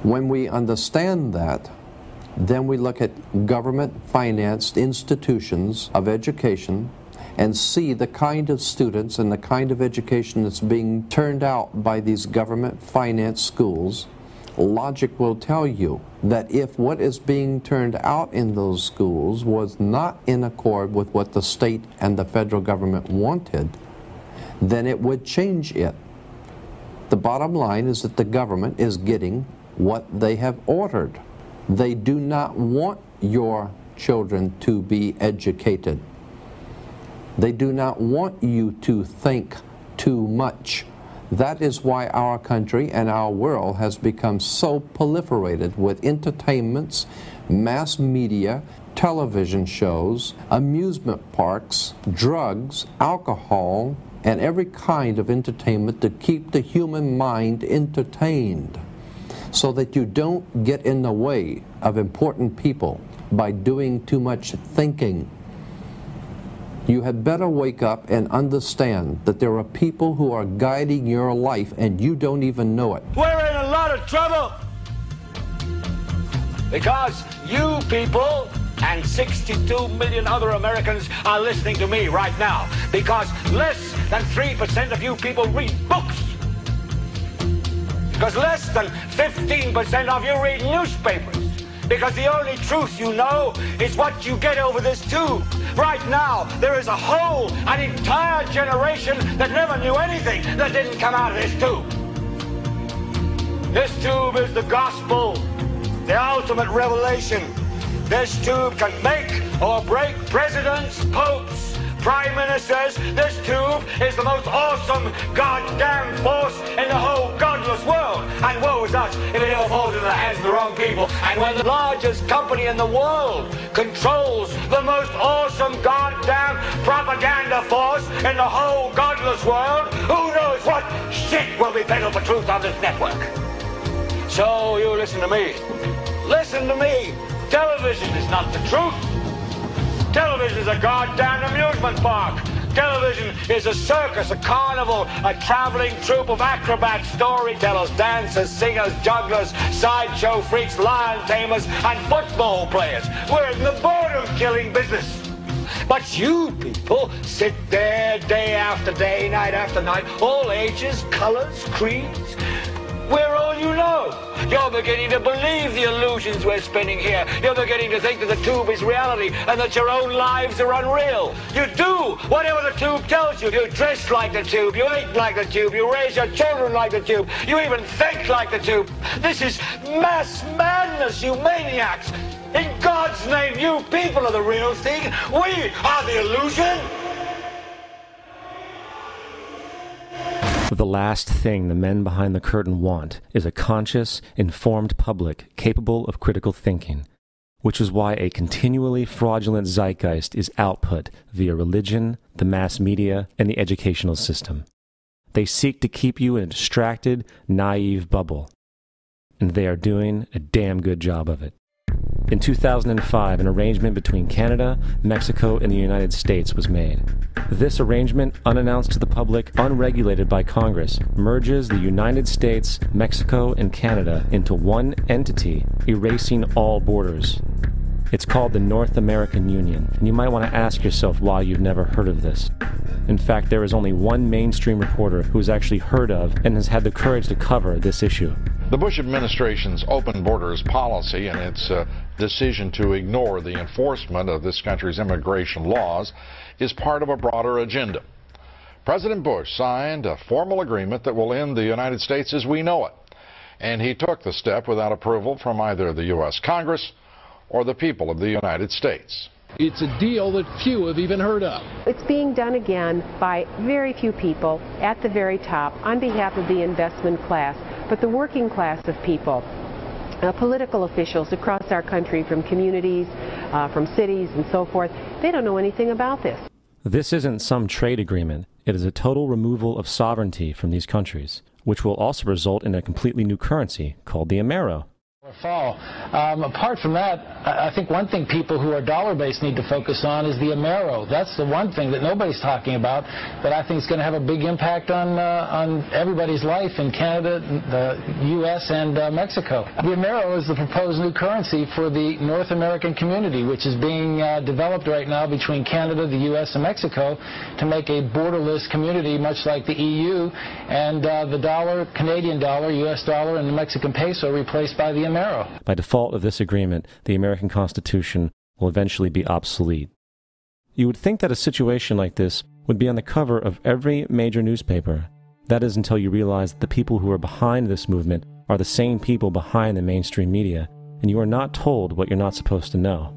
When we understand that, then we look at government-financed institutions of education and see the kind of students and the kind of education that's being turned out by these government-financed schools. Logic will tell you that if what is being turned out in those schools was not in accord with what the state and the federal government wanted, then it would change it. The bottom line is that the government is getting what they have ordered. They do not want your children to be educated. They do not want you to think too much. That is why our country and our world has become so proliferated with entertainments, mass media, television shows, amusement parks, drugs, alcohol, and every kind of entertainment to keep the human mind entertained, so that you don't get in the way of important people by doing too much thinking. You had better wake up and understand that there are people who are guiding your life and you don't even know it. We're in a lot of trouble because you people and 62 million other Americans are listening to me right now, because less than 3% of you people read books. Because less than 15% of you read newspapers. Because the only truth you know is what you get over this tube. Right now, there is an entire generation that never knew anything that didn't come out of this tube. This tube is the gospel, the ultimate revelation. This tube can make or break presidents, popes, prime ministers. This tube is the most awesome goddamn force in the whole godless world. And woe is us if it ever falls into the hands of the wrong people. And when the largest company in the world controls the most awesome goddamn propaganda force in the whole godless world, who knows what shit will be peddled for truth on this network. So you listen to me. Listen to me. Television is not the truth. Television is a goddamn amusement park. Television is a circus, a carnival, a traveling troupe of acrobats, storytellers, dancers, singers, jugglers, sideshow freaks, lion tamers, and football players. We're in the boredom-killing business. But you people sit there day after day, night after night, all ages, colors, creeds. We're all you know. You're beginning to believe the illusions we're spinning here. You're beginning to think that the tube is reality and that your own lives are unreal. You do whatever the tube tells you. You dress like the tube. You eat like the tube. You raise your children like the tube. You even think like the tube. This is mass madness, you maniacs. In God's name, you people are the real thing. We are the illusion. The last thing the men behind the curtain want is a conscious, informed public capable of critical thinking, which is why a continually fraudulent zeitgeist is output via religion, the mass media, and the educational system. They seek to keep you in a distracted, naive bubble, and they are doing a damn good job of it. In 2005, an arrangement between Canada, Mexico, and the United States was made. This arrangement, unannounced to the public, unregulated by Congress, merges the United States, Mexico, and Canada into one entity, erasing all borders. It's called the North American Union, and you might want to ask yourself why you've never heard of this. In fact, there is only one mainstream reporter who has actually heard of and has had the courage to cover this issue. The Bush administration's open borders policy and its decision to ignore the enforcement of this country's immigration laws is part of a broader agenda. President Bush signed a formal agreement that will end the United States as we know it, and he took the step without approval from either the U.S. Congress or the people of the United States. It's a deal that few have even heard of. It's being done again by very few people at the very top on behalf of the investment class, but the working class of people, political officials across our country, from communities, from cities and so forth, they don't know anything about this. This isn't some trade agreement. It is a total removal of sovereignty from these countries, which will also result in a completely new currency called the Amero. Fall. Apart from that, I think one thing people who are dollar-based need to focus on is the Amero. That's the one thing that nobody's talking about that I think is going to have a big impact on everybody's life in Canada, the U.S., and Mexico. The Amero is the proposed new currency for the North American community, which is being developed right now between Canada, the U.S., and Mexico to make a borderless community, much like the EU, and the dollar, Canadian dollar, U.S. dollar, and the Mexican peso replaced by the Amero. By default of this agreement, the American Constitution will eventually be obsolete. You would think that a situation like this would be on the cover of every major newspaper. That is until you realize that the people who are behind this movement are the same people behind the mainstream media, and you are not told what you're not supposed to know.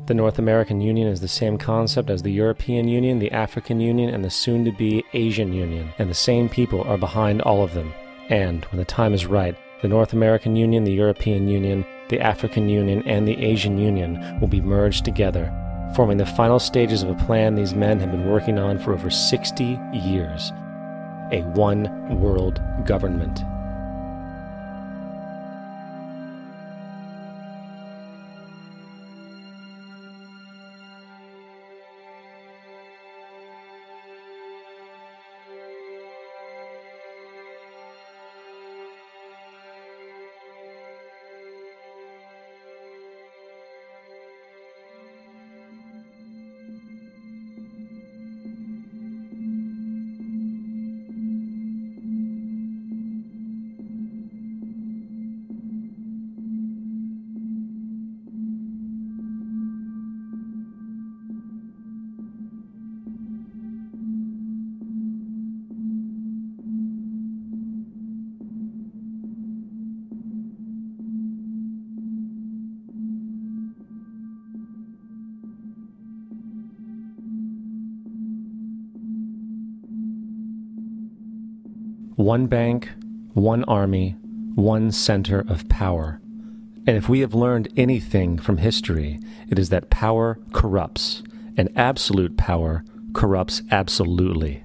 The North American Union is the same concept as the European Union, the African Union, and the soon-to-be Asian Union, and the same people are behind all of them. And, when the time is right, the North American Union, the European Union, the African Union, and the Asian Union will be merged together, forming the final stages of a plan these men have been working on for over 60 years. A one-world government. One bank, one army, one center of power. And if we have learned anything from history, it is that power corrupts, and absolute power corrupts absolutely.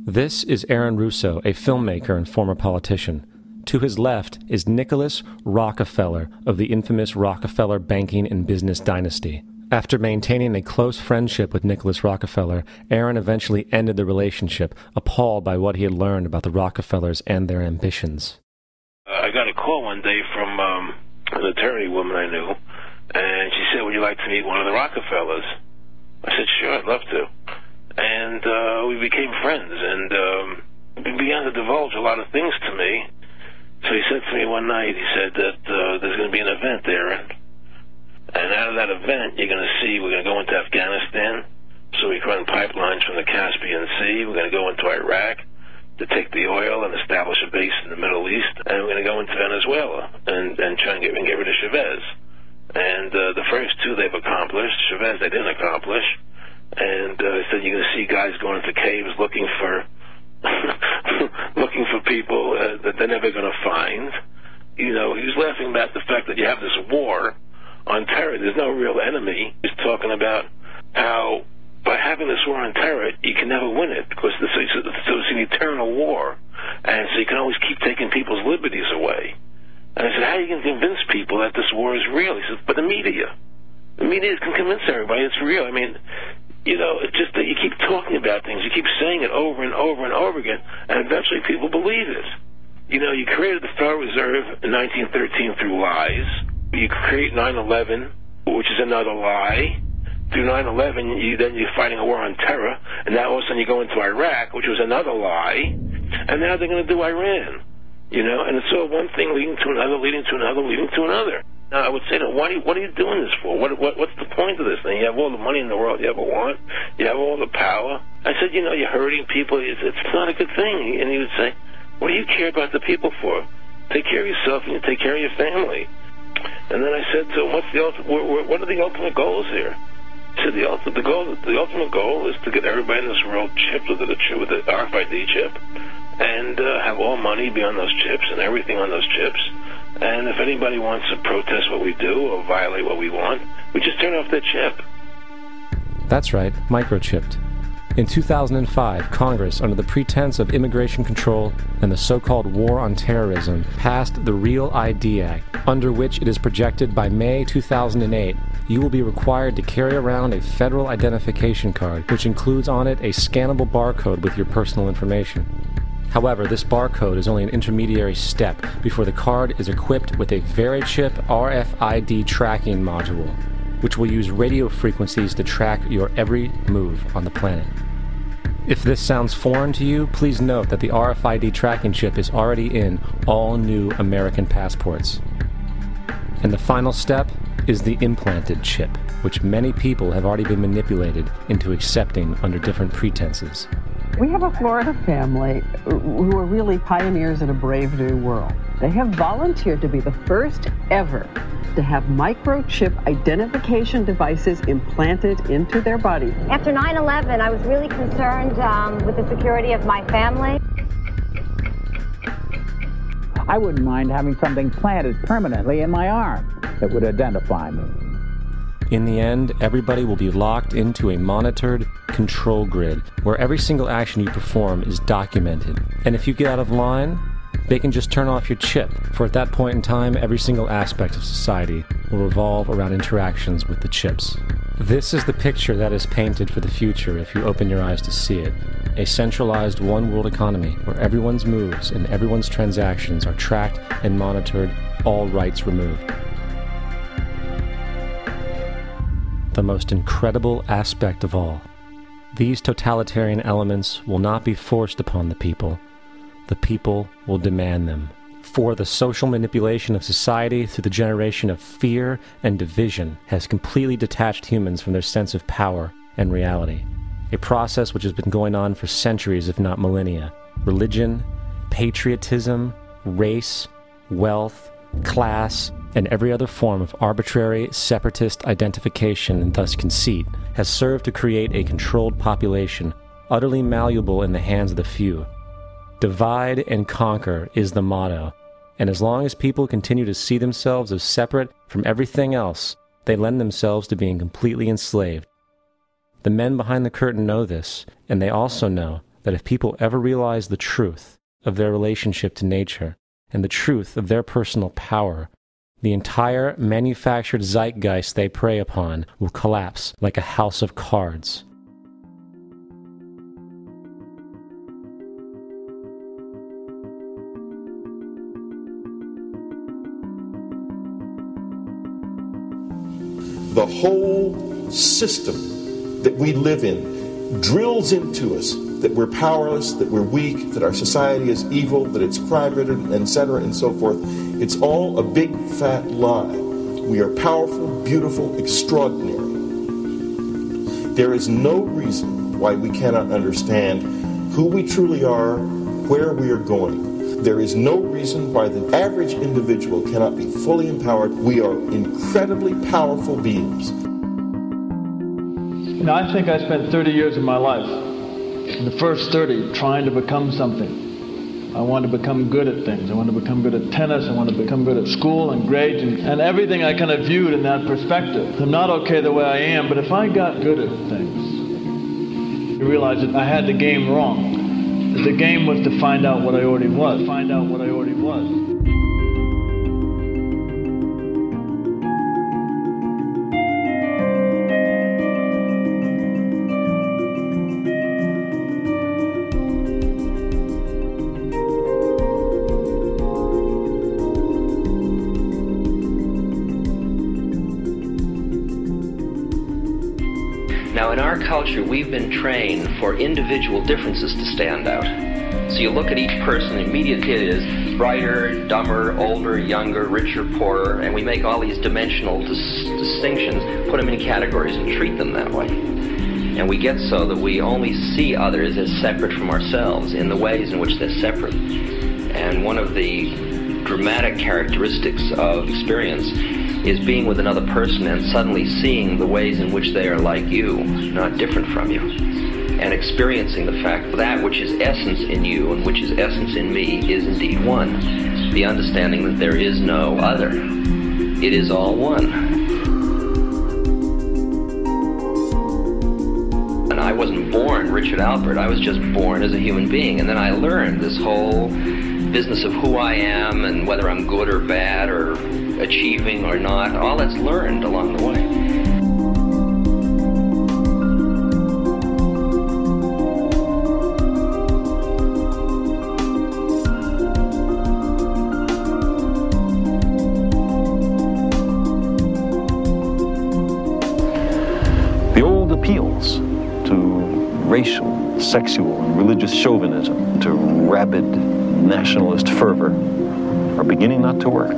This is Aaron Russo, a filmmaker and former politician. To his left is Nicholas Rockefeller of the infamous Rockefeller banking and business dynasty. After maintaining a close friendship with Nicholas Rockefeller, Aaron eventually ended the relationship, appalled by what he had learned about the Rockefellers and their ambitions. I got a call one day from an attorney woman I knew, and she said, "Would you like to meet one of the Rockefellers?" I said, "Sure, I'd love to." And we became friends, and he began to divulge a lot of things to me. So he said to me one night, he said that there's going to be an event there, and out of that event, you're going to see we're going to go into Afghanistan, so we can run pipelines from the Caspian Sea. We're going to go into Iraq to take the oil and establish a base in the Middle East, and we're going to go into Venezuela and try and get rid of Chavez. And the first two they've accomplished. Chavez they didn't accomplish. And he said you're going to see guys going into caves looking for people that they're never going to find. You know, he was laughing about the fact that you have this war on terror. There's no real enemy. He's talking about how by having this war on terror, you can never win it because it's an eternal war, and so you can always keep taking people's liberties away. And I said, how are you going to convince people that this war is real? He said, but the media can convince everybody it's real. I mean, you know, it's just that you keep talking about things, you keep saying it over and over and over again, and eventually people believe it. You know, you created the Federal Reserve in 1913 through lies. You create 9/11, which is another lie. Through 9/11, you're fighting a war on terror, and now all of a sudden you go into Iraq, which was another lie, and now they're going to do Iran. You know, and it's all one thing leading to another, leading to another, leading to another. Now, I would say, what are you doing this for? What's the point of this thing? You have all the money in the world you ever want. You have all the power. I said, you know, you're hurting people. It's not a good thing. And he would say, what do you care about the people for? Take care of yourself and you take care of your family. And then I said to him, what are the ultimate goals here? He said, the ultimate goal is to get everybody in this world chipped with the RFID chip and have all money be on those chips and everything on those chips. And if anybody wants to protest what we do or violate what we want, we just turn off their chip. That's right, microchipped. In 2005, Congress, under the pretense of immigration control and the so-called war on terrorism, passed the Real ID Act, under which it is projected by May 2008, you will be required to carry around a federal identification card, which includes on it a scannable barcode with your personal information. However, this barcode is only an intermediary step before the card is equipped with a Verichip RFID tracking module, which will use radio frequencies to track your every move on the planet. If this sounds foreign to you, please note that the RFID tracking chip is already in all new American passports. And the final step is the implanted chip, which many people have already been manipulated into accepting under different pretenses. We have a Florida family who are really pioneers in a brave new world. They have volunteered to be the first ever to have microchip identification devices implanted into their body. After 9/11, I was really concerned with the security of my family. I wouldn't mind having something planted permanently in my arm that would identify me. In the end, everybody will be locked into a monitored control grid where every single action you perform is documented. And if you get out of line, they can just turn off your chip, for at that point in time, every single aspect of society will revolve around interactions with the chips. This is the picture that is painted for the future if you open your eyes to see it. A centralized one-world economy where everyone's moves and everyone's transactions are tracked and monitored, all rights removed. The most incredible aspect of all. These totalitarian elements will not be forced upon the people. The people will demand them. For the social manipulation of society through the generation of fear and division has completely detached humans from their sense of power and reality. A process which has been going on for centuries, if not millennia. Religion, patriotism, race, wealth, class, and every other form of arbitrary, separatist identification and thus conceit has served to create a controlled population, utterly malleable in the hands of the few. Divide and conquer is the motto, and as long as people continue to see themselves as separate from everything else, they lend themselves to being completely enslaved. The men behind the curtain know this, and they also know that if people ever realize the truth of their relationship to nature and the truth of their personal power, the entire manufactured zeitgeist they prey upon will collapse like a house of cards. The whole system that we live in drills into us that we're powerless, that we're weak, that our society is evil, that it's crime-ridden, etc., and so forth. It's all a big, fat lie. We are powerful, beautiful, extraordinary. There is no reason why we cannot understand who we truly are, where we are going. There is no reason why the average individual cannot be fully empowered. We are incredibly powerful beings. You know, I think I spent 30 years of my life, in the first 30, trying to become something. I wanted to become good at things. I wanted to become good at tennis. I wanted to become good at school and grades and everything I kind of viewed in that perspective. I'm not okay the way I am, but if I got good at things, I realized that I had the game wrong. That the game was to find out what I already was. Find out what I already was. Now, in our culture, we've been trained for individual differences to stand out. So you look at each person, immediately it is brighter, dumber, older, younger, richer, poorer, and we make all these dimensional distinctions, put them in categories and treat them that way. And we get so that we only see others as separate from ourselves in the ways in which they're separate. And one of the dramatic characteristics of experience is being with another person and suddenly seeing the ways in which they are like you, not different from you, and experiencing the fact that which is essence in you and which is essence in me is indeed one. The understanding that there is no other. It is all one. And I wasn't born Richard Alpert, I was just born as a human being, and then I learned this whole business of who I am and whether I'm good or bad or achieving or not. All that's learned along the way. The old appeals to racial, sexual, and religious chauvinism, to rabid nationalist fervor, are beginning not to work.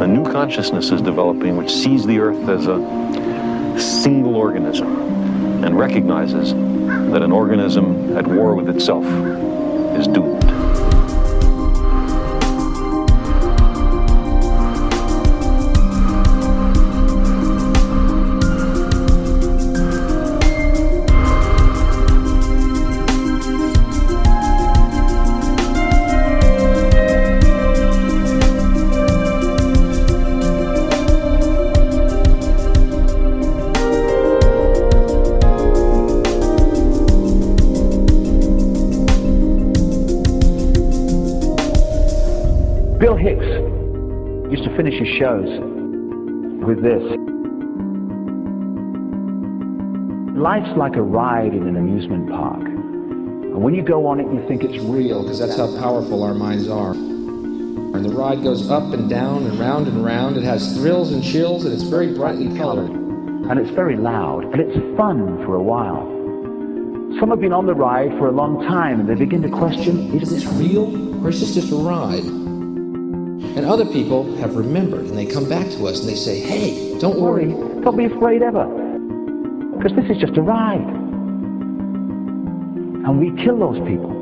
A new consciousness is developing which sees the earth as a single organism and recognizes that an organism at war with itself is doomed. Bill Hicks used to finish his shows with this. Life's like a ride in an amusement park. And when you go on it, you think it's real. Because that's how powerful our minds are. And the ride goes up and down and round and round. It has thrills and chills, and it's very brightly colored. And it's very loud, and it's fun for a while. Some have been on the ride for a long time, and they begin to question, is this real, or is this just a ride? And other people have remembered, and they come back to us and they say, hey, don't worry. Don't be afraid ever. Because this is just a ride. And we kill those people.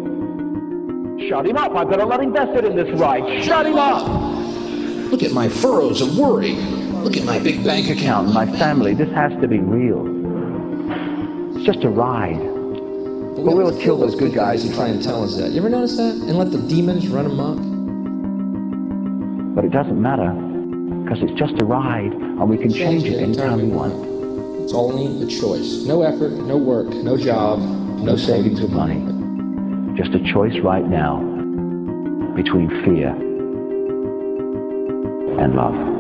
Shut him up. I've got a lot invested in this ride. Shut him up. Look at my furrows of worry. Look at my big bank account. My family. This has to be real. It's just a ride. But we always kill those good guys who try and tell us that. You ever notice that? And let the demons run amok? But it doesn't matter, because it's just a ride, and we can change it anytime we want. It's only a choice. No effort, no work, no job, No savings of money. Just a choice right now between fear and love.